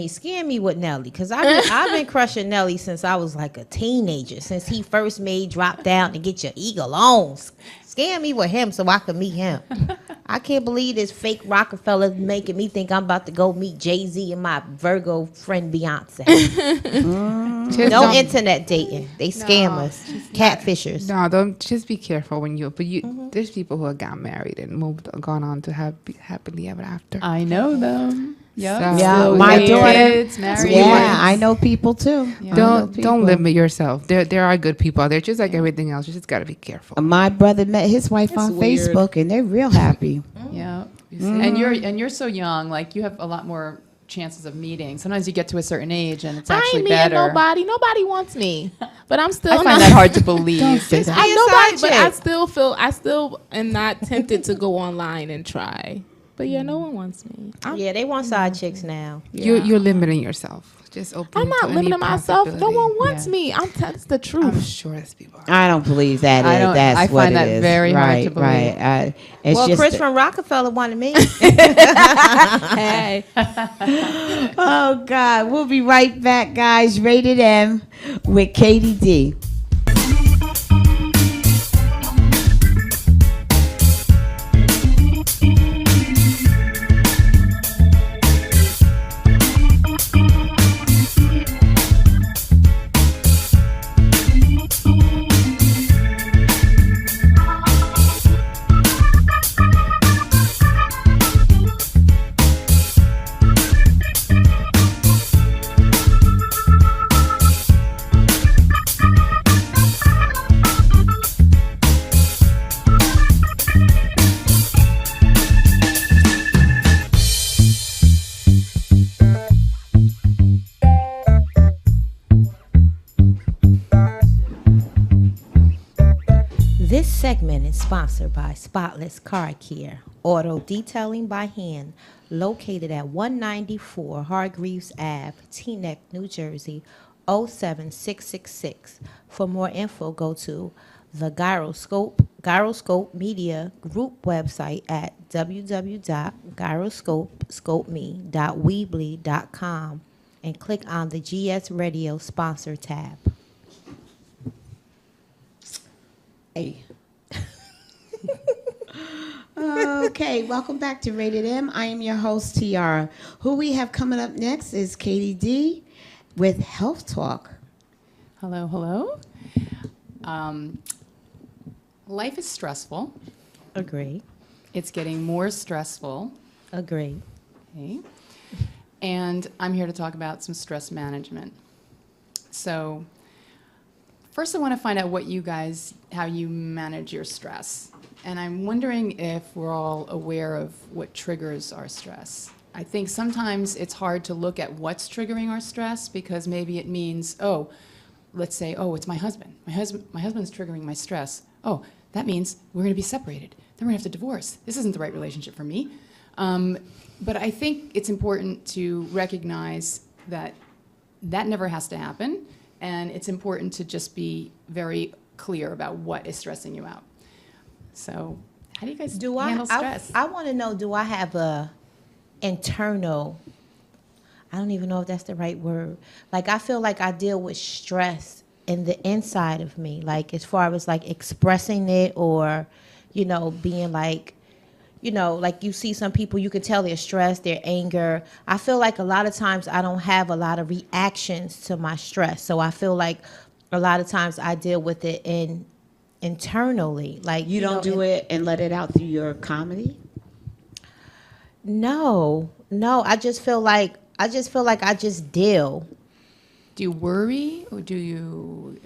me with Nelly, because I've been crushing Nelly since I was like a teenager, since he first made Drop Down to Get Your Eagle On. Scam me with him so I can meet him. I can't believe this fake Rockefeller making me think I'm about to go meet Jay-Z and my Virgo friend Beyonce. No internet dating. They scam us. Catfishers. No, don't, just be careful when there's people who have got married and gone on to have happily ever after. I know them. Yep. So- Yeah, my daughter. Kids, married. Yeah, I know people too. Yeah. I know Don't people. limit yourself. There are good people out there, just like everything else. You just got to be careful. My brother met his wife That's on weird. Facebook, and they're real happy. Yeah. And you're so young, like you have a lot more chances of meeting. Sometimes you get to a certain age and it's I actually ain't better. meeting nobody. Nobody wants me. But I'm still I find not. that hard to believe. say that. I Be a nobody, side but I chick. still am not tempted to go online and try. But yeah, no one wants me. Yeah, they want side chicks now. You're limiting yourself. Just open. I'm to not any limiting myself. No possibility. one wants Yeah. me. That's the I'm truth. sure there's people. I don't believe that. I don't- That's I what find it that is. very hard right, to believe. Right. It's Well, just Chris from Rockefeller wanted me. Hey, Oh God, we'll be right back, guys. Rated M with Katy D. This segment is sponsored by Spotless Car Care, auto detailing by hand, located at 194 Hargreaves Ave, Teaneck, New Jersey, 07666. For more info, go to the Gyroscope Media Group website at www.gyroscopescopeme.weebly.com and click on the GS Radio sponsor tab. Hey. Okay, welcome back to Rated M. I am your host, Tiara. Who we have coming up next is Katy D with Health Talk. Hello, hello. Life is stressful. Agree. It's getting more stressful. Agree. Okay. And I'm here to talk about some stress management. So first I want to find out how you manage your stress. And I'm wondering if we're all aware of what triggers our stress. I think sometimes it's hard to look at what's triggering our stress because maybe it means, let's say, it's my husband. My husband's triggering my stress. Oh, that means we're going to be separated. Then we're going to have to divorce. This isn't the right relationship for me. But I think it's important to recognize that never has to happen. And it's important to just be very clear about what is stressing you out. So how do you guys handle stress? I want to know, do I have a internal, I don't even know if that's the right word. Like, I feel like I deal with stress in the inside of me, like as far as like expressing it or, being like, like you see some people, you can tell their stress, their anger. I feel like a lot of times I don't have a lot of reactions to my stress. So I feel like a lot of times I deal with it internally. Like You don't do it and let it out through your comedy? No. I just feel like I just deal. Do you worry or do you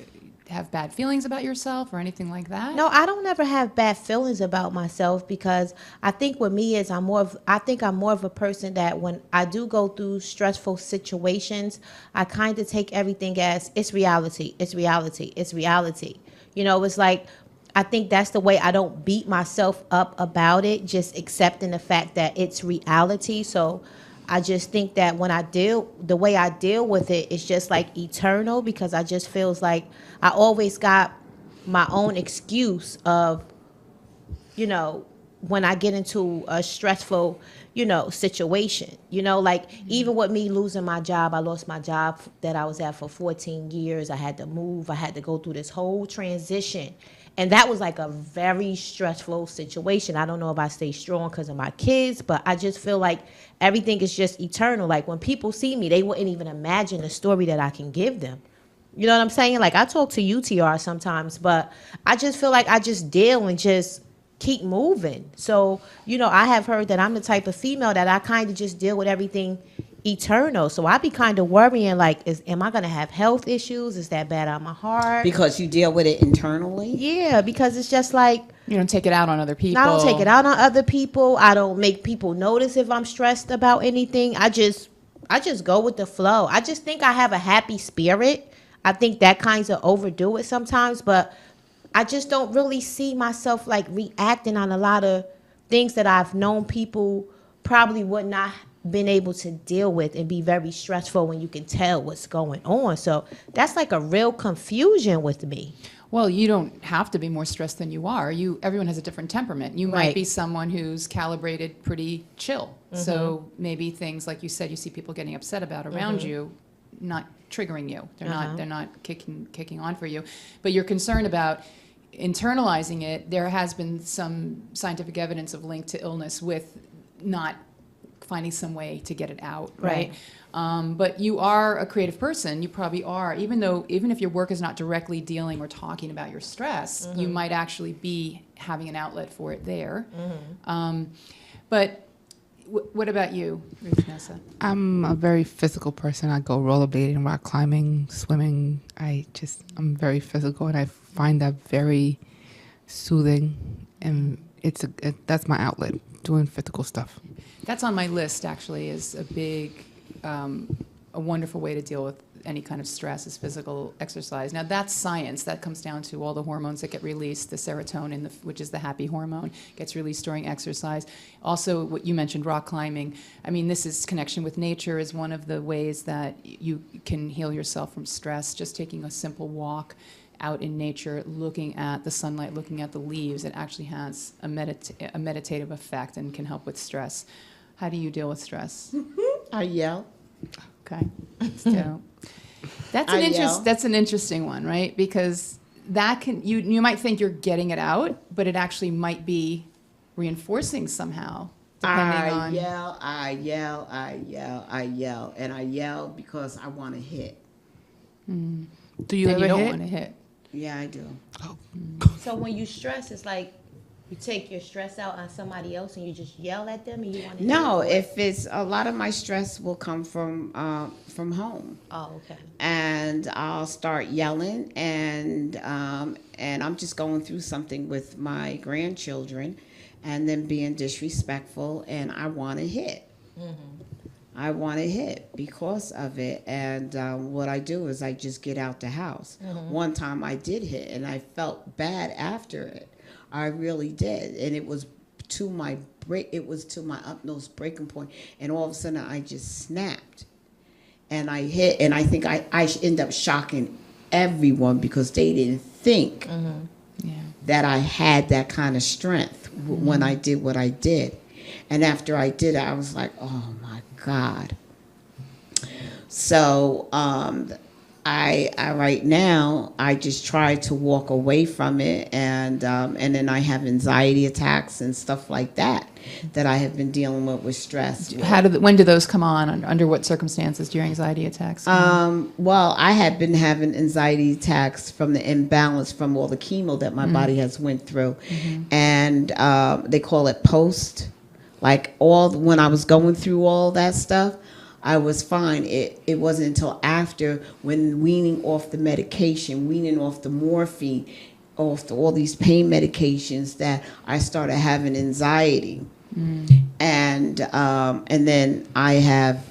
have bad feelings about yourself or anything like that? No, I don't ever have bad feelings about myself because I think with me is I'm more of a person that when I do go through stressful situations, I kind of take everything as it's reality. It's reality. It's reality. It's like I think that's the way I don't beat myself up about it, just accepting the fact that it's reality. So I just think that the way I deal with it is just like eternal because I just feels like I always got my own excuse of, when I get into a stressful, situation, like even with me losing my job, I lost my job that I was at for 14 years. I had to move. I had to go through this whole transition. And that was like a very stressful situation. I don't know if I stay strong because of my kids, but I just feel like everything is just eternal. Like when people see me, they wouldn't even imagine the story that I can give them. You know what I'm saying? Like I talk to UTR sometimes, but I just feel like I just deal and just keep moving. So, I have heard that I'm the type of female that I kind of just deal with everything eternal. So I be kind of worrying, like, am I going to have health issues? Is that bad on my heart? Because you deal with it internally? Yeah, because it's just like, You don't take it out on other people. I don't take it out on other people. I don't make people notice if I'm stressed about anything. I just go with the flow. I just think I have a happy spirit. I think that kind of overdo it sometimes, but I just don't really see myself like reacting on a lot of things that I've known people probably would not been able to deal with and be very stressful when you can tell what's going on. So that's like a real confusion with me. Well, you don't have to be more stressed than you are. Everyone has a different temperament. You might Right. be someone who's calibrated pretty chill. So maybe things like you said, you see people getting upset about around you, not triggering you. They're not kicking on for you. But you're concerned about internalizing it. There has been some scientific evidence of link to illness with not finding some way to get it out, right? But you are a creative person. You probably are, even if your work is not directly dealing or talking about your stress, you might actually be having an outlet for it there. But what about you, Ruth Nessa? I'm a very physical person. I go rollerblading, rock climbing, swimming. I'm very physical, and I find that very soothing. And that's my outlet, doing physical stuff. That's on my list, actually, is a big, a wonderful way to deal with any kind of stress is physical exercise. Now, that's science. That comes down to all the hormones that get released. The serotonin, which is the happy hormone, gets released during exercise. Also, what you mentioned, rock climbing. I mean, this is connection with nature is one of the ways that you can heal yourself from stress. Just taking a simple walk out in nature, looking at the sunlight, looking at the leaves, it actually has a meditative effect and can help with stress. How do you deal with stress? I yell. Okay. So that's an interesting one, right? Because that you might think you're getting it out, but it actually might be reinforcing somehow, depending on. I yell, and I yell because I want to hit. Do you And ever you don't hit? want to hit. Yeah, I do. So when you stress, it's like you take your stress out on somebody else and you just yell at them and you want to. No, if it's a lot of my stress will come from home. Oh, okay. And I'll start yelling, and I'm just going through something with my grandchildren, and then being disrespectful, and I want to hit. I want to hit because of it, and what I do is I just get out the house. One time I did hit, and I felt bad after it. I really did, and it was to my utmost breaking point, and all of a sudden I just snapped. And I hit, and I think I end up shocking everyone because they didn't think that I had that kind of strength when I did what I did. And after I did it, I was like, oh my God. So I right now, I just try to walk away from it, and then I have anxiety attacks and stuff like that I have been dealing with stress. When do those come on? Under what circumstances do your anxiety attacks come on? Well, I had been having anxiety attacks from the imbalance from all the chemo that my body has went through, and they call it post. Like when I was going through all that stuff, I was fine. It wasn't until after, when weaning off the medication, weaning off the morphine, off all these pain medications, that I started having anxiety. And then I have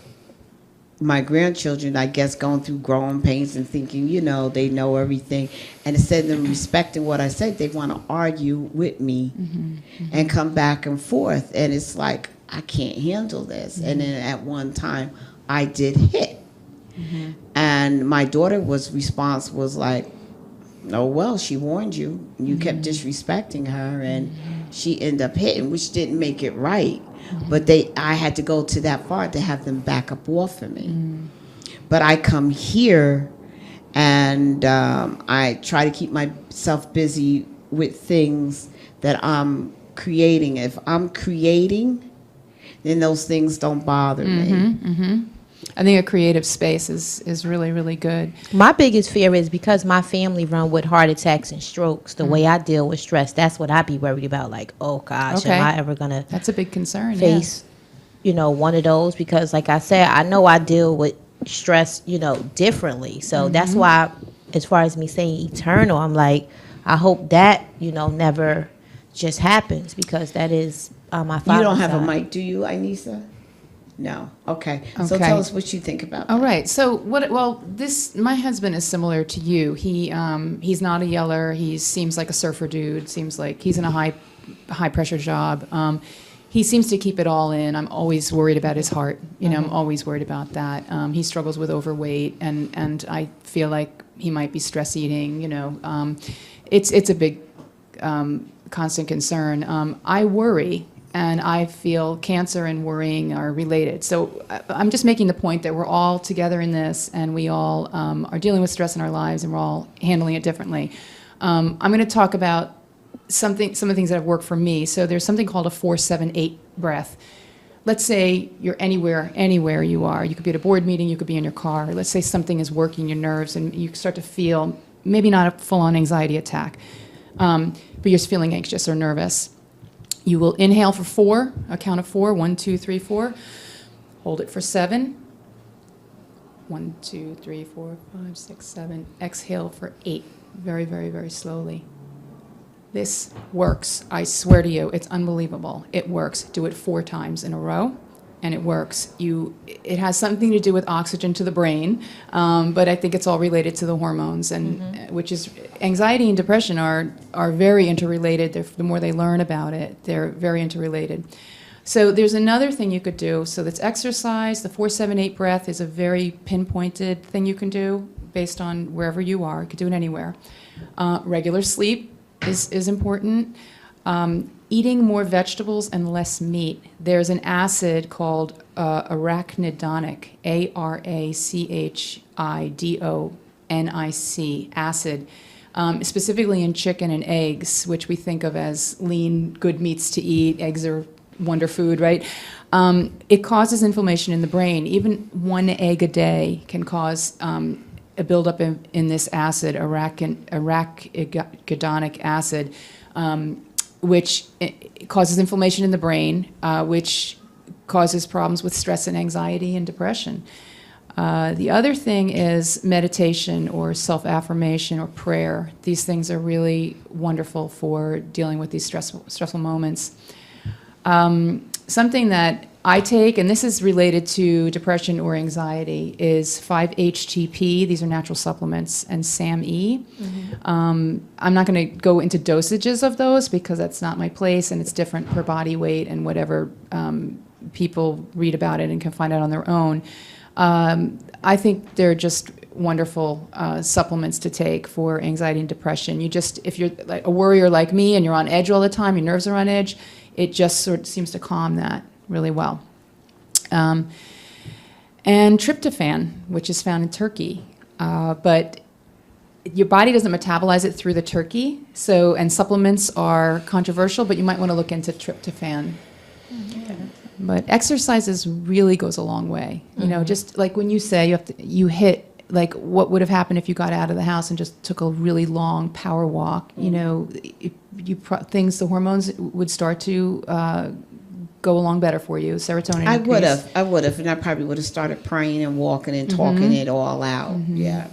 my grandchildren, I guess, going through growing pains and thinking, they know everything. And instead of them respecting what I said, they want to argue with me and come back and forth. And it's like, I can't handle this. And then at one time, I did hit. And my daughter was like, oh, well, she warned you. You kept disrespecting her, and she ended up hitting, which didn't make it right. But I had to go to that far to have them back up off of me. But I come here, and I try to keep myself busy with things that I'm creating. If I'm creating, then those things don't bother me. I think a creative space is really, really good. My biggest fear is because my family run with heart attacks and strokes, the way I deal with stress, that's what I be worried about. Like, oh gosh, am I ever gonna That's a big concern. face, one of those? Because like I said, I know I deal with stress, differently. So that's why, as far as me saying eternal, I'm like, I hope that, never just happens, because that is my father's You don't have side. a mic, do you, Inisa? No. Okay. So tell us what you think about that. All right. So my husband is similar to you. He's not a yeller. He seems like a surfer dude. Seems like he's in a high pressure job. He seems to keep it all in. I'm always worried about his heart. I'm always worried about that. He struggles with overweight, and I feel like he might be stress eating. It's a big constant concern. I worry. And I feel cancer and worrying are related. So I'm just making the point that we're all together in this, and we all are dealing with stress in our lives, and we're all handling it differently. I'm going to talk about some of the things that have worked for me. So there's something called a 4-7-8 breath. Let's say you're anywhere you are. You could be at a board meeting, you could be in your car. Let's say something is working your nerves, and you start to feel maybe not a full-on anxiety attack, but you're just feeling anxious or nervous. You will inhale for 4, a count of 4, 1, 2, 3, 4. Hold it for 7. 1, 2, 3, 4, 5, 6, 7. Exhale for 8. Very, very, very slowly. This works. I swear to you, it's unbelievable. It works. Do it 4 times in a row, and it works. It has something to do with oxygen to the brain, but I think it's all related to the hormones, and which is anxiety and depression are very interrelated. The more they learn about it, they're very interrelated. So there's another thing you could do. So that's exercise. The 4-7-8 breath is a very pinpointed thing you can do based on wherever you are. You could do it anywhere. Regular sleep is important. Eating more vegetables and less meat. There's an acid called arachidonic, ARACHIDONIC acid. specifically in chicken and eggs, which we think of as lean, good meats to eat. Eggs are wonder food, right? It causes inflammation in the brain. Even one egg a day can cause a buildup in this acid, arachidonic acid, which causes inflammation in the brain, which causes problems with stress and anxiety and depression. The other thing is meditation or self-affirmation or prayer. These things are really wonderful for dealing with these stressful moments. Something that I take, and this is related to depression or anxiety, is 5-HTP. These are natural supplements, and SAMe. I'm not going to go into dosages of those because that's not my place, and it's different per body weight and whatever people read about it and can find out on their own. I think they're just wonderful supplements to take for anxiety and depression. If you're like a worrier like me and you're on edge all the time, your nerves are on edge, it just sort of seems to calm that really well. And tryptophan, which is found in turkey, but your body doesn't metabolize it through the turkey, and supplements are controversial, but you might want to look into tryptophan. But exercises really goes a long way. You know, just like when you say you hit, like what would have happened if you got out of the house and just took a really long power walk, you know, the hormones would start to go along better for you. Serotonin. I would have, and I probably would have started praying and walking and talking it all out. Yeah.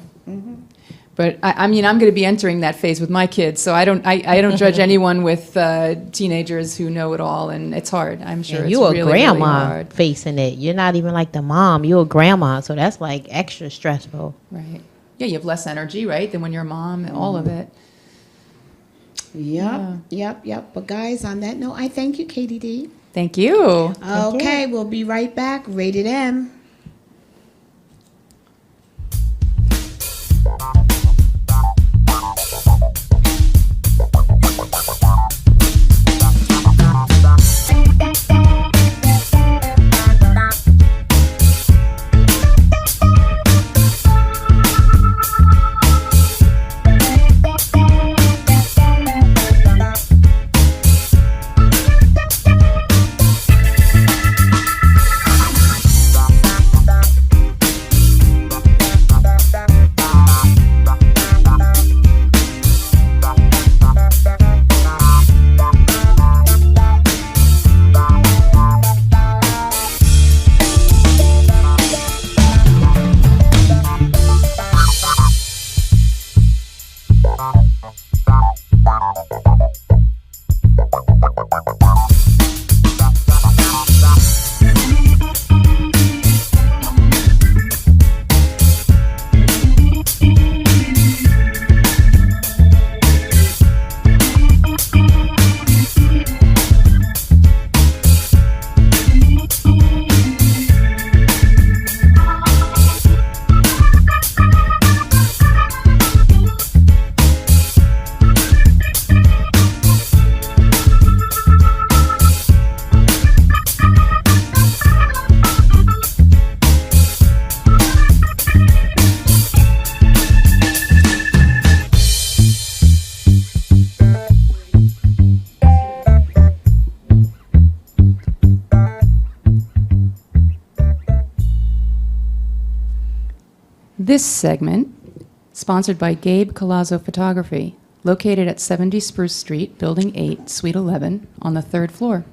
But I mean, I'm going to be entering that phase with my kids, so I don't judge anyone with teenagers who know it all, and it's hard. I'm sure it's you're really, a grandma really hard. facing it. You're not even like the mom. You're a grandma, so that's like extra stressful. Right. Yeah, you have less energy, right, than when you're a mom. And all of it. Yep. But guys, on that note, I thank you, Katy D. Thank you. Okay, we'll be right back. Rated M. This segment, sponsored by Gabe Colazzo Photography, located at 70 Spruce Street, Building 8, Suite 11, on the 3rd floor,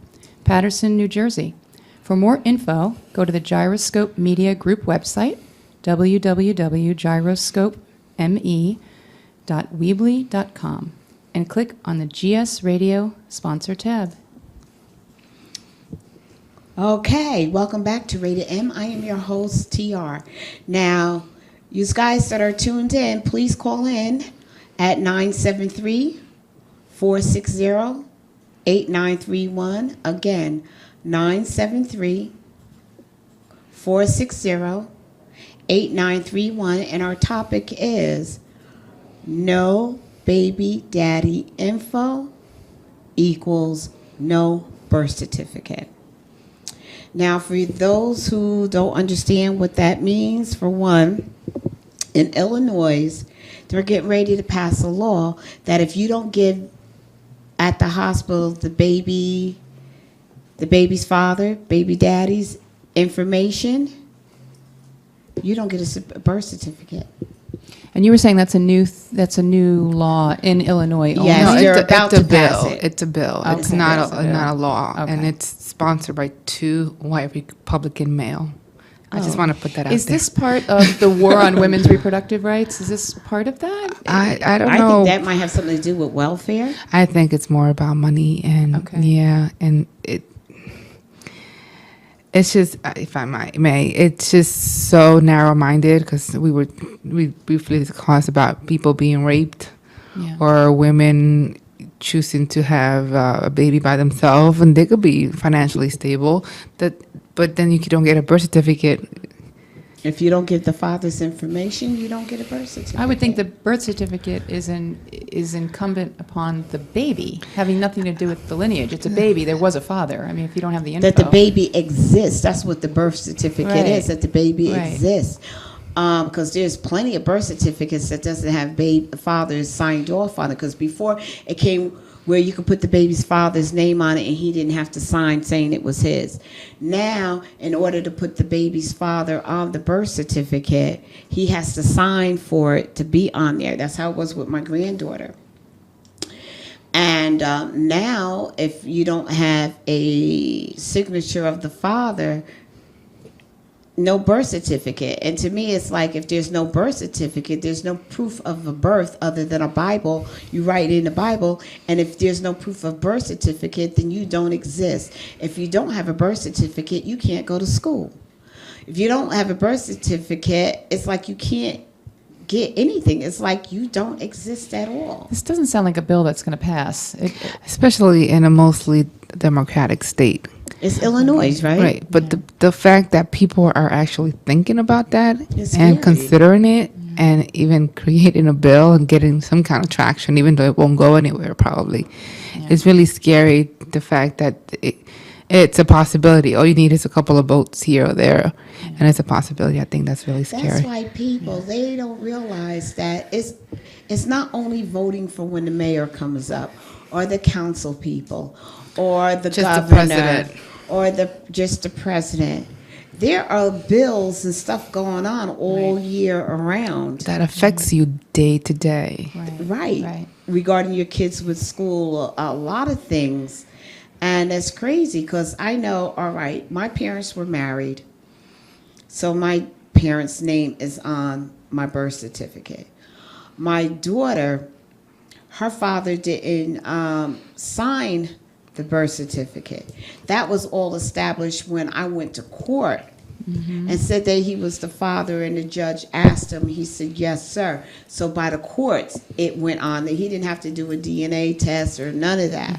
Paterson, New Jersey. For more info, go to the Gyroscope Media Group website, www.gyroscopeme.weebly.com, and click on the GS Radio Sponsor tab. Okay, welcome back to Rated M. I am your host, TR. Now, you guys that are tuned in, please call in at 973-460-8931. Again, 973-460-8931. And our topic is no baby daddy info equals no birth certificate. Now, for those who don't understand what that means, for one, in Illinois, they're getting ready to pass a law that if you don't give at the hospital the baby's father, baby daddy's information, you don't get a birth certificate. And you were saying that's a new law in Illinois only? Yes. No, They're about it's a to pass bill. it. It's a bill. Okay. It's not It's a bill. not a law, and Okay. it's sponsored by 2 white Republican male. I just Oh. want to put that out Is there. this part of the war on women's reproductive rights? Is this part of that? I don't I know. think that might have something to do with welfare. I think it's more about money and Okay. yeah, and it's just, if I may, it's just so narrow-minded because we briefly discussed about people being raped Yeah. or women choosing to have a baby by themselves, and they could be financially stable. But then you don't get a birth certificate. If you don't give the father's information, you don't get a birth certificate. I would think the birth certificate is incumbent upon the baby, having nothing to do with the lineage. It's a baby. There was a father. I mean, if you don't have the info. that the baby exists. That's what the birth certificate Right. is, that the baby Right. exists. Because there's plenty of birth certificates that doesn't have fathers signed off on it. Because before it came where you could put the baby's father's name on it and he didn't have to sign saying it was his. Now, in order to put the baby's father on the birth certificate, he has to sign for it to be on there. That's how it was with my granddaughter. And now, if you don't have a signature of the father, no birth certificate. And to me, it's like if there's no birth certificate, there's no proof of a birth other than a Bible. You write in the Bible, and if there's no proof of birth certificate, then you don't exist. If you don't have a birth certificate, you can't go to school. If you don't have a birth certificate, it's like you can't get anything. It's like you don't exist at all. This doesn't sound like a bill that's going to pass. Especially in a mostly democratic state. It's Illinois, right? Right. But the fact that people are actually thinking about that It's and scary. considering it and even creating a bill and getting some kind of traction, even though it won't go anywhere probably, it's really scary, the fact that it's a possibility. All you need is a couple of votes here or there, and it's a possibility. I think that's really scary. That's why people, they don't realize that it's not only voting for when the mayor comes up or the council people or the Just the governor president. or just the president. There are bills and stuff going on all year around. That affects you day to day. Right. Regarding your kids with school, a lot of things. And it's crazy because I know, all right, my parents were married. So my parents' name is on my birth certificate. My daughter, her father didn't sign the birth certificate. That was all established when I went to court and said that he was the father, and the judge asked him. He said, yes, sir. So by the courts, it went on that he didn't have to do a DNA test or none of that.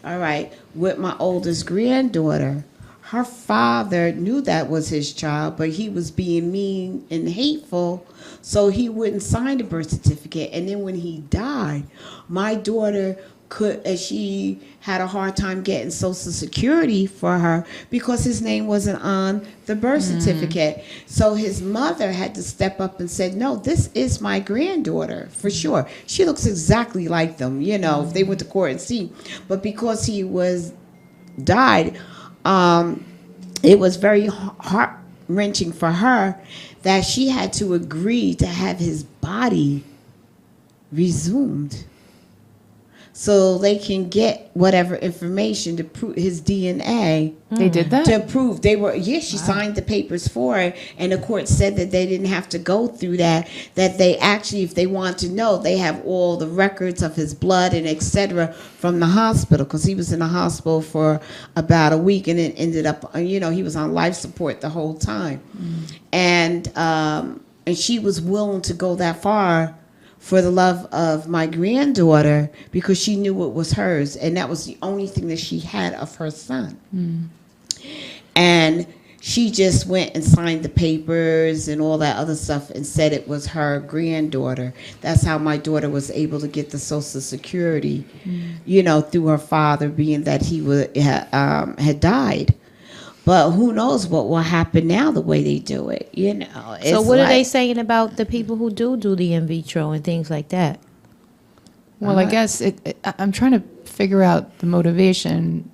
All right. With my oldest granddaughter, her father knew that was his child, but he was being mean and hateful, so he wouldn't sign the birth certificate. And then when he died, my daughter she had a hard time getting Social Security for her because his name wasn't on the birth certificate. So his mother had to step up and said, no, this is my granddaughter for sure. She looks exactly like them, if they went to court and see. But because he died, it was very heart-wrenching for her that she had to agree to have his body resumed so they can get whatever information to prove his DNA. They did that? To prove she signed the papers for it, and the court said that they didn't have to go through that they actually, if they want to know, they have all the records of his blood and etc. from the hospital, because he was in the hospital for about a week and it ended up, he was on life support the whole time. And she was willing to go that far for the love of my granddaughter because she knew it was hers, and that was the only thing that she had of her son. And she just went and signed the papers and all that other stuff and said it was her granddaughter. That's how my daughter was able to get the Social Security, through her father, being that he had died. But who knows what will happen now the way they do it, you know. So It's what are they like- saying about the people who do the in vitro and things like that? Well, I guess I'm trying to figure out the motivation.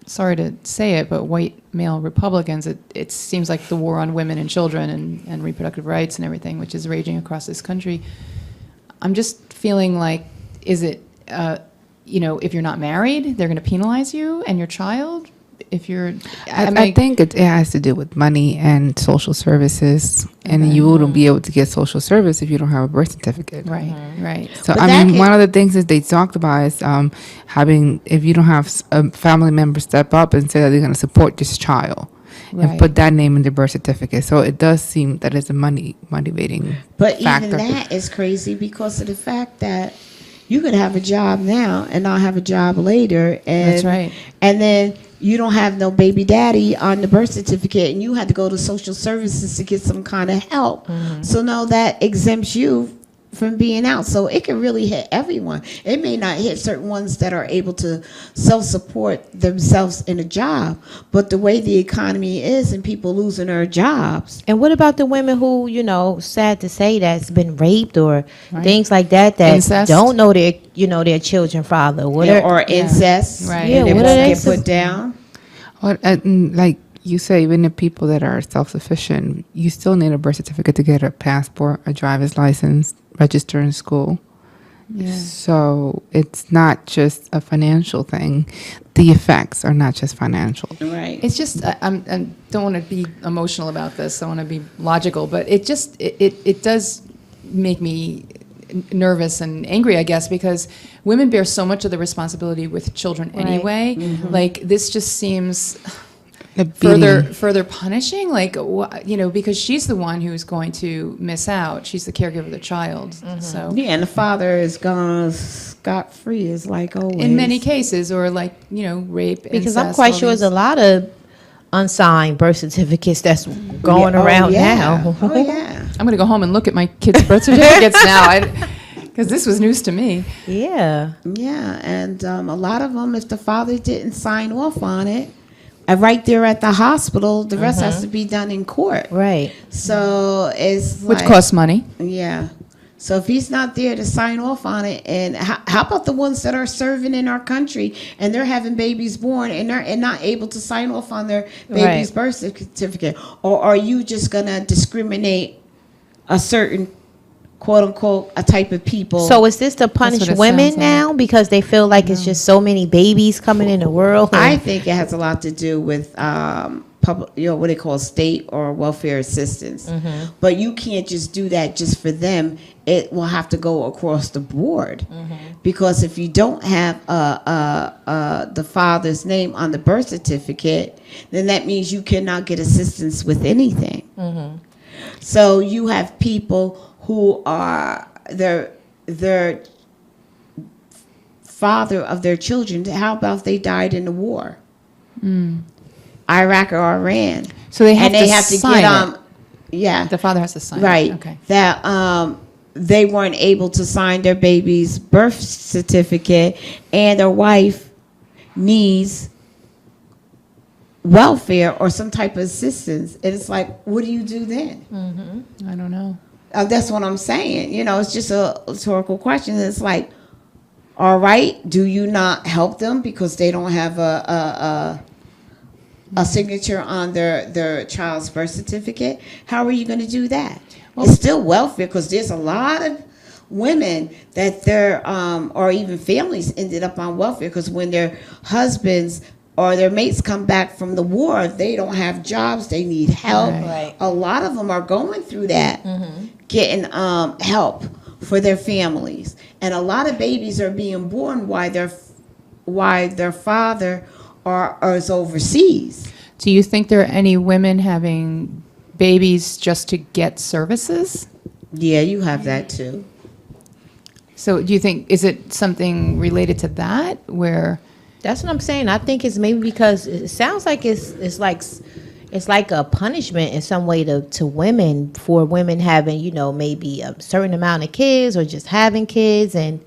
Sorry to say it, but white male Republicans, it seems like the war on women and children and reproductive rights and everything, which is raging across this country. I'm just feeling like, is it, if you're not married, they're going to penalize you and your child? If you're, I think it has to do with money and social services, and you wouldn't be able to get social service if you don't have a birth certificate. right, right. So But I that mean, can- one of the things that they talked about is having, if you don't have a family member step up and say that they're going to support this child, and Right. put that name in the birth certificate. So it does seem that it's a motivating But factor. even that is crazy because of the fact that you could have a job now and not have a job later, and That's right. And then you don't have no baby daddy on the birth certificate, and you had to go to social services to get some kind of help. So no, that exempts you from being out. So it can really hit everyone. It may not hit certain ones that are able to self-support themselves in a job, but the way the economy is and people losing their jobs. And what about the women who, sad to say, that's been raped or Right. things like that Incest. don't know their children's father? What Yeah, are, or incest. Right. And Yeah, they what won't are they get sup- put down. Well, like you say, even the people that are self-sufficient, you still need a birth certificate to get a passport, a driver's license, register in school. Yeah. So it's not just a financial thing. The effects are not just financial. Right. It's just I don't want to be emotional about this. I want to be logical, but it does make me nervous and angry, I guess, because women bear so much of the responsibility with children anyway. Like this just seems The beating. further punishing, like because she's the one who's going to miss out. She's the caregiver of the child. So Yeah, and the father is gone scot-free, is like always. in many cases, or like rape. because I'm incest, quite all sure these- there's a lot of unsigned birth certificates that's going Yeah, oh, around yeah. now. Oh, yeah. I'm going to go home and look at my kids' birth certificates now, because this was news to me. Yeah. Yeah, and a lot of them, if the father didn't sign off on it, right there at the hospital, the rest has to be done in court. Right. So it's Which like, costs money. Yeah. So if he's not there to sign off on it, and how about the ones that are serving in our country and they're having babies born and they're not able to sign off on their baby's Right. birth certificate? Or are you just gonna discriminate a certain quote unquote a type of people? So is this to punish what it women sounds like. now because they feel like it's just so many babies coming in the world? I think it has a lot to do with public, what they call state or welfare assistance. But you can't just do that just for them. It will have to go across the board, because if you don't have the father's name on the birth certificate, then that means you cannot get assistance with anything. So you have people who are their father of their children. How about if they died in the war? Iraq or Iran. So they have and they to have to sign get it. yeah, The father has to sign right. it. Okay. That they weren't able to sign their baby's birth certificate, and their wife needs welfare or some type of assistance. And it's like, what do you do then? I don't know. That's what I'm saying. It's just a rhetorical question. It's like, all right, do you not help them because they don't have a signature on their child's birth certificate? How are you going to do that? It's still welfare, because there's a lot of women that or even families ended up on welfare because when their husbands or their mates come back from the war, they don't have jobs, they need help. Right. A lot of them are going through that, getting help for their families. And a lot of babies are being born while their father is overseas. Do you think there are any women having babies just to get services? Yeah, you have that too. So do you think, is it something related to that where? That's what I'm saying. I think it's maybe because it sounds like it's like a punishment in some way to women, for women having, maybe a certain amount of kids or just having kids, and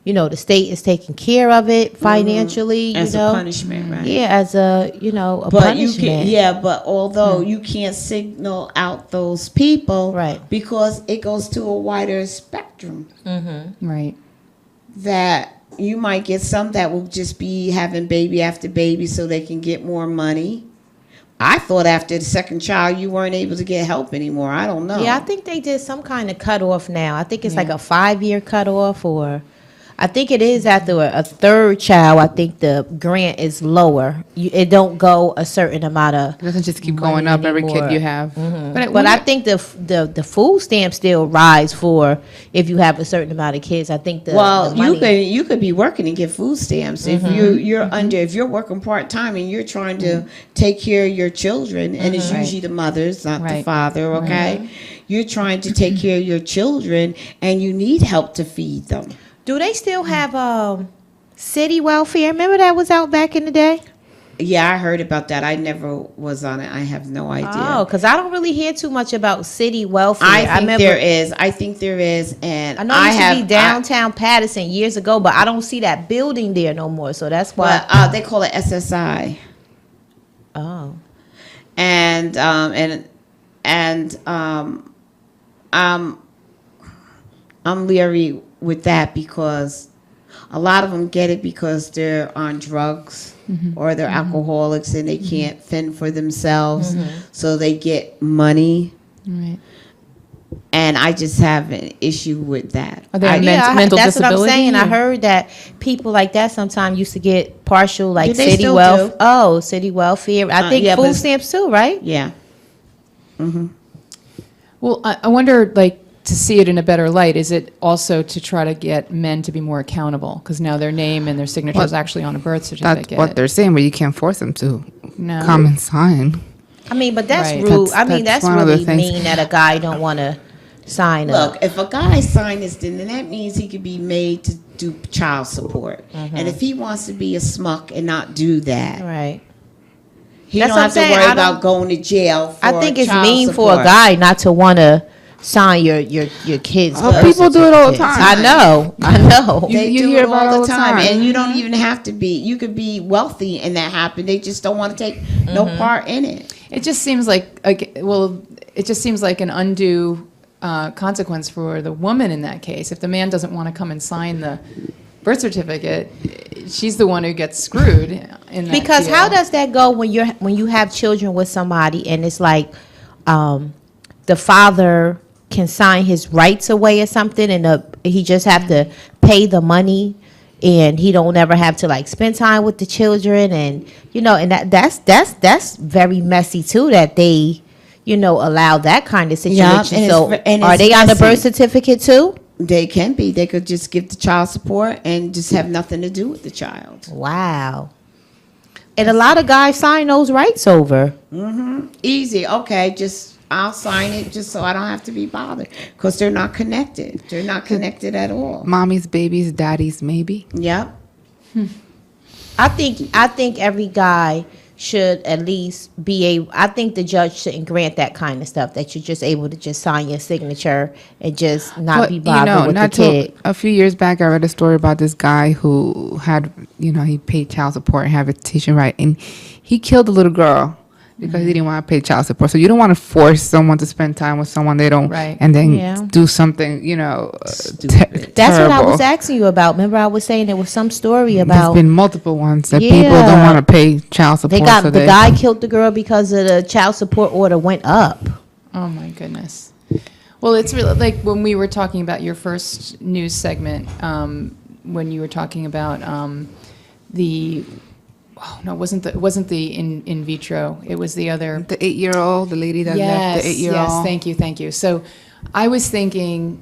the state is taking care of it financially, As a punishment, right? Yeah, as a But punishment. but although you can't signal out those people, Right. because it goes to a wider spectrum. Right. That you might get some that will just be having baby after baby so they can get more money. I thought after the second child you weren't able to get help anymore. I don't know. Yeah, I think they did some kind of cutoff now. I think it's like a 5-year cutoff, or I think it is after a third child. I think the grant is lower. It don't go a certain amount of. It doesn't just keep going up every anymore. kid you have. But I think the food stamps still rise for if you have a certain amount of kids. I think the money, you could be working and get food stamps if if you're working part time and you're trying to take care of your children, and it's usually the mothers, not the father. Okay, you're trying to take care of your children and you need help to feed them. Do they still have city welfare? Remember that was out back in the day? Yeah, I heard about that. I never was on it. I have no idea. Oh, because I don't really hear too much about city welfare. I think there is, and I know it used to be downtown Patterson years ago, but I don't see that building there no more. So that's why they call it SSI. Oh, I'm leery with that because a lot of them get it because they're on drugs or they're alcoholics and they can't fend for themselves, so they get money. Right. And I just have an issue with that. Are they on mental that's disability? what I'm saying. or- I heard that people like that sometimes used to get partial, like Yeah, they city still welfare. do. Oh, city welfare. I think yeah, food but- stamps too, right? Yeah. Well, I wonder, like, to see it in a better light, is it also to try to get men to be more accountable? Because now their name and their signature is actually on a birth certificate. That's what they're saying, but you can't force them to No. come and sign. I mean, but that's Right. rude. That's That's one of the really things. mean that a guy don't want to sign up. Look, if a guy signed this, then that means he could be made to do child support. And if he wants to be a smuck and not do that, Right. he That's don't what have I'm to saying. worry I about don't- going to jail for I think it's child mean for a support. guy not to want to sign your kids. Oh, birth people do it all the certificates. time. I know. They You do hear it about it all all the the time, time. and you don't even have to be. You could be wealthy and that happen. They just don't want to take no part in it. It just seems like it just seems like an undue consequence for the woman in that case. If the man doesn't want to come and sign the birth certificate, she's the one who gets screwed in that Because deal. how does that go when you have children with somebody and it's like the father can sign his rights away or something, and he just have to pay the money, and he don't ever have to like spend time with the children, and and that's very messy too, that they allow that kind of situation. and So it's are they on the messy. birth certificate too? They can be. They could just give the child support and just have nothing to do with the child. Wow. And a lot of guys sign those rights over. Easy. Okay, I'll sign it just so I don't have to be bothered because they're not connected. They're not connected at all. Mommy's, babies, daddies, maybe. Yep. I think every guy should at least be able. I think the judge shouldn't grant that kind of stuff, that you're just able to just sign your signature and just not be bothered with the kid. A few years back, I read a story about this guy who had, he paid child support and had a teaching right, and he killed a little girl because he didn't want to pay child support. So you don't want to force someone to spend time with someone they don't, Right. and then Yeah. do something, Stupid. That's what I terrible. was asking you about. Remember, I was saying there was some story There's about been multiple ones that people Yeah. don't want to pay child support. they got so the guy killed the girl because of the child support order went up. Oh my goodness. Well, it's really like when we were talking about your first news segment, when you were talking about the. Oh no! It wasn't the in vitro. It was the other. The 8-year-old, the lady that left the 8-year-old. Yes, thank you. So I was thinking,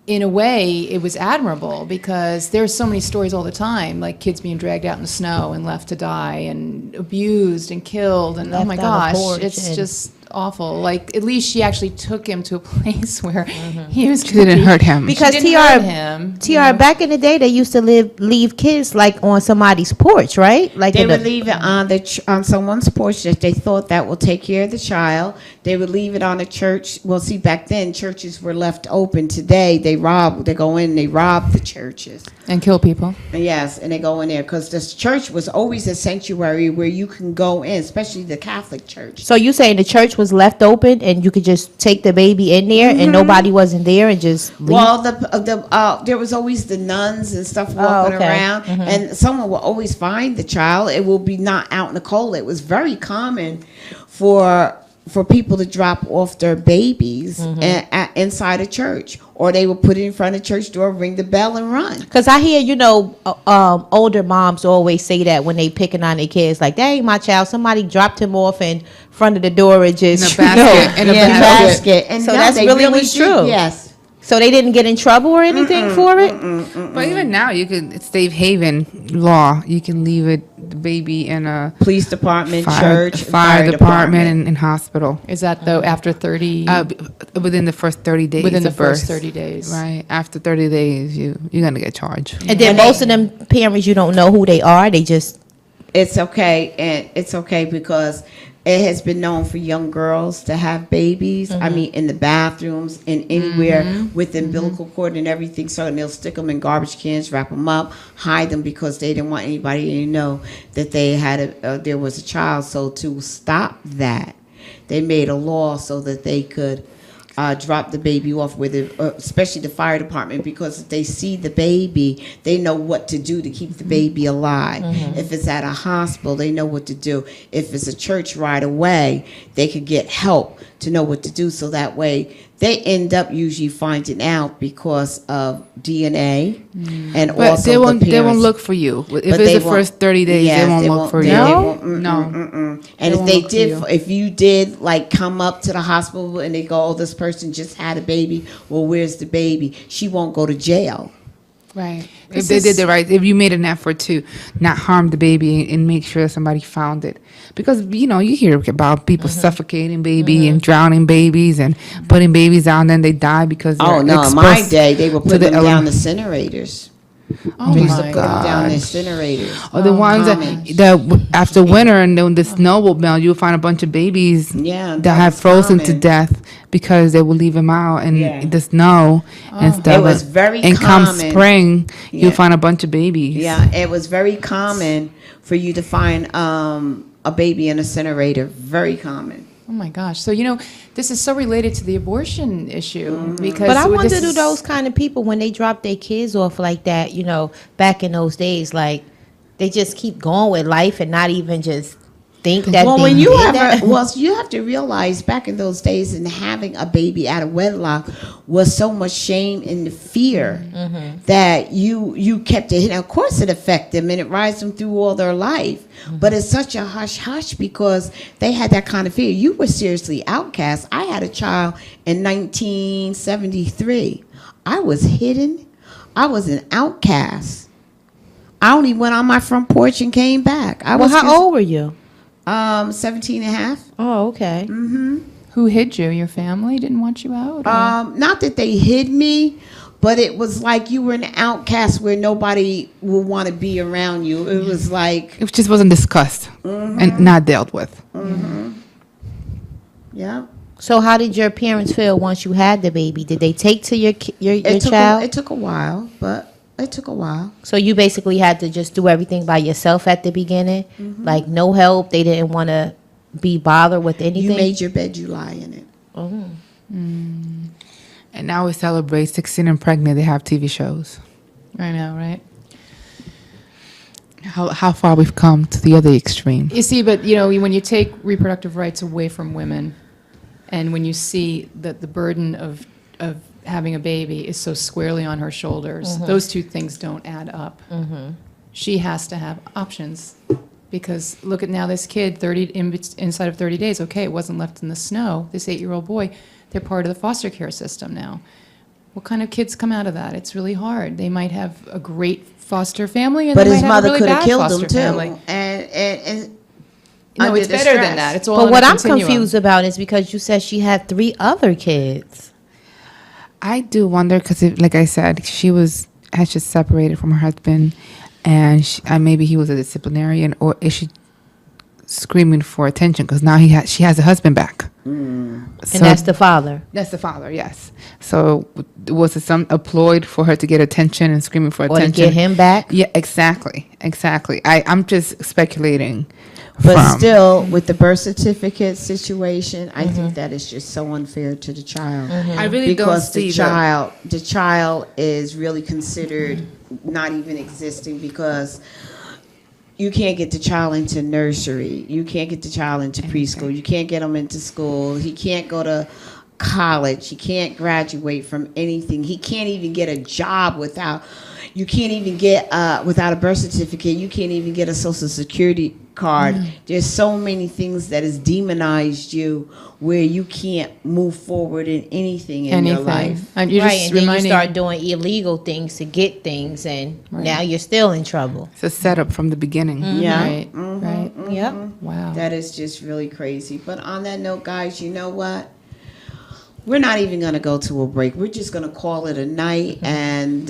in a way, it was admirable because there's so many stories all the time, like kids being dragged out in the snow and left to die and abused and killed. And oh Left my on a gosh, porch it's and- just awful. Like, at least she actually took him to a place where he was. She didn't hurt him. Because She didn't hurt him. TR, back in the day, they used to leave kids like on somebody's porch, right? Like They in would the- leave it on on someone's porch that they thought that will take care of the child. They would leave it on a church. Well, see, back then churches were left open. Today they go in, they rob the churches. And kill people. Yes, and they go in there because this church was always a sanctuary where you can go in, especially the Catholic Church. So you saying the church was left open and you could just take the baby in there and nobody wasn't there and just leave? Well, there was always the nuns and stuff walking okay. around, and someone will always find the child. It will be not out in the cold. It was very common for people to drop off their babies inside a church, or they would put it in front of the church door, ring the bell, and run. Because I hear, older moms always say that when they picking on their kids, like, that ain't my child. Somebody dropped him off in front of the door and just, In a basket. In a basket. And So no, that's they really was did. true. Yes. So they didn't get in trouble or anything for it? But even now, it's safe haven law. You can leave the baby in a Police department, fire church, department, and hospital. Is that, though, after 30? Within the first 30 days. Within the of first birth. 30 days. Right. After 30 days, you're going to get charged. And then most of them parents, you don't know who they are. They just... It's okay, and it's okay because it has been known for young girls to have babies. I mean, in the bathrooms and anywhere with the umbilical cord and everything. So they'll stick them in garbage cans, wrap them up, hide them because they didn't want anybody to know that they had there was a child. So to stop that, they made a law so that they could drop the baby off with it, especially the fire department, because if they see the baby, they know what to do to keep the baby alive. If it's at a hospital, they know what to do. If it's a church right away, they could get help to know what to do. So that way, they end up usually finding out because of DNA and But also they won't. the They won't parents. look for you. If But it's they the won't- first 30 days, Yes, they won't look for they you. won't, No. And if won't they look for did, you. if you did like come up to the hospital and they go, oh, this person just had a baby. Well, where's the baby? She won't go to jail. Right. If they did the right, if you made an effort to not harm the baby and make sure somebody found it, because you hear about people suffocating baby and drowning babies and putting babies out and then they die because they're Oh no! In my exposed day, they were to putting the them down ele- incinerators. Oh, They used to my put them down the God. incinerators. Or the ones common. that after winter and then the snow will melt, you'll find a bunch of babies Yeah, that that have was frozen to common. death because they will leave them out in Yeah. the snow and stuff. It was very and come common. spring, you'll Yeah. find a bunch of babies. Yeah, it was very common for you to find a baby in an incinerator. Very common. Oh, my gosh. So, this is so related to the abortion issue because... But I this wonder, do is- those kind of people, when they drop their kids off like that, back in those days, like, they just keep going with life and not even just think that Well, they when you did have that? you have to realize back in those days, and having a baby out of wedlock was so much shame and fear that you kept it. And of course, it affected them and it rides them through all their life. But it's such a hush hush because they had that kind of fear. You were seriously outcast. I had a child in 1973. I was hidden. I was an outcast. I only went on my front porch and came back. Well, how old were you? 17 and a half. Oh, okay. Who hid you? Your family didn't want you out? or- Not that they hid me, but it was like you were an outcast where nobody would want to be around you. It was like, It just wasn't discussed and not dealt with. yeah. So how did your parents feel once you had the baby? Did they take to your child? It took a while, but it took a while. So you basically had to just do everything by yourself at the beginning? Like, no help? They didn't want to be bothered with anything? You made your bed, you lie in it. And now we celebrate 16 and pregnant. They have TV shows. I know, right? How far we've come to the other extreme. You see, but, when you take reproductive rights away from women and when you see that the burden of having a baby is so squarely on her shoulders, those two things don't add up. She has to have options because look at now this kid, inside of 30 days, okay, it wasn't left in the snow, this 8-year-old boy, they're part of the foster care system now. What kind of kids come out of that? It's really hard. They might have a great foster family and But they his might have a mother really could have bad killed foster him too. family. And No, under it's the better stress. than that. It's all But on what a I'm continuum. confused about is because you said she had 3 other kids. I do wonder because, like I said, had just separated from her husband, and maybe he was a disciplinarian, or is she screaming for attention because now she has a husband back? And that's the father. That's the father, yes. So was it a ploy for her to get attention and screaming for Or attention? to get him back. Yeah, exactly. I'm just speculating. But still, with the birth certificate situation, I think that is just so unfair to the child. I really don't Because see the child is really considered not even existing, because you can't get the child into nursery. You can't get the child into preschool. You can't get him into school. He can't go to college. He can't graduate from anything. He can't even get a job without a birth certificate. You can't even get a social security card. There's so many things that has demonized you where you can't move forward in anything in your life. And you're Right, just and then you reminding. start doing illegal things to get things, and now you're still in trouble. It's a setup from the beginning. Yeah. Right. Right. Yep. Wow. That is just really crazy. But on that note, guys, you know what? We're not even going to go to a break. We're just going to call it a night, and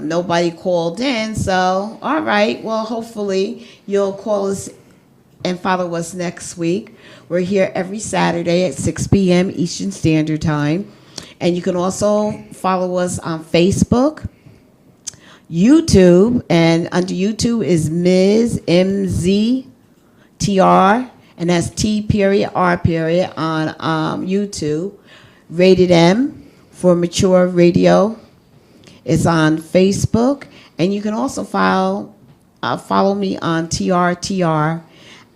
nobody called in. So, all right. Well, hopefully you'll call us and follow us next week. We're here every Saturday at 6 p.m. Eastern Standard Time. And you can also follow us on Facebook, YouTube, and under YouTube is Ms. MZTR, and that's T.R. on YouTube. Rated M for Mature Radio is on Facebook, and you can also follow me on TRTR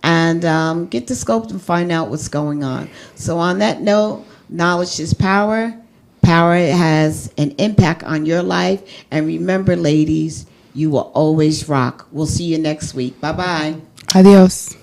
and get the scope and find out what's going on. So on that note, knowledge is power. Power has an impact on your life, and remember, ladies, you will always rock. We'll see you next week. Bye-bye. Adios.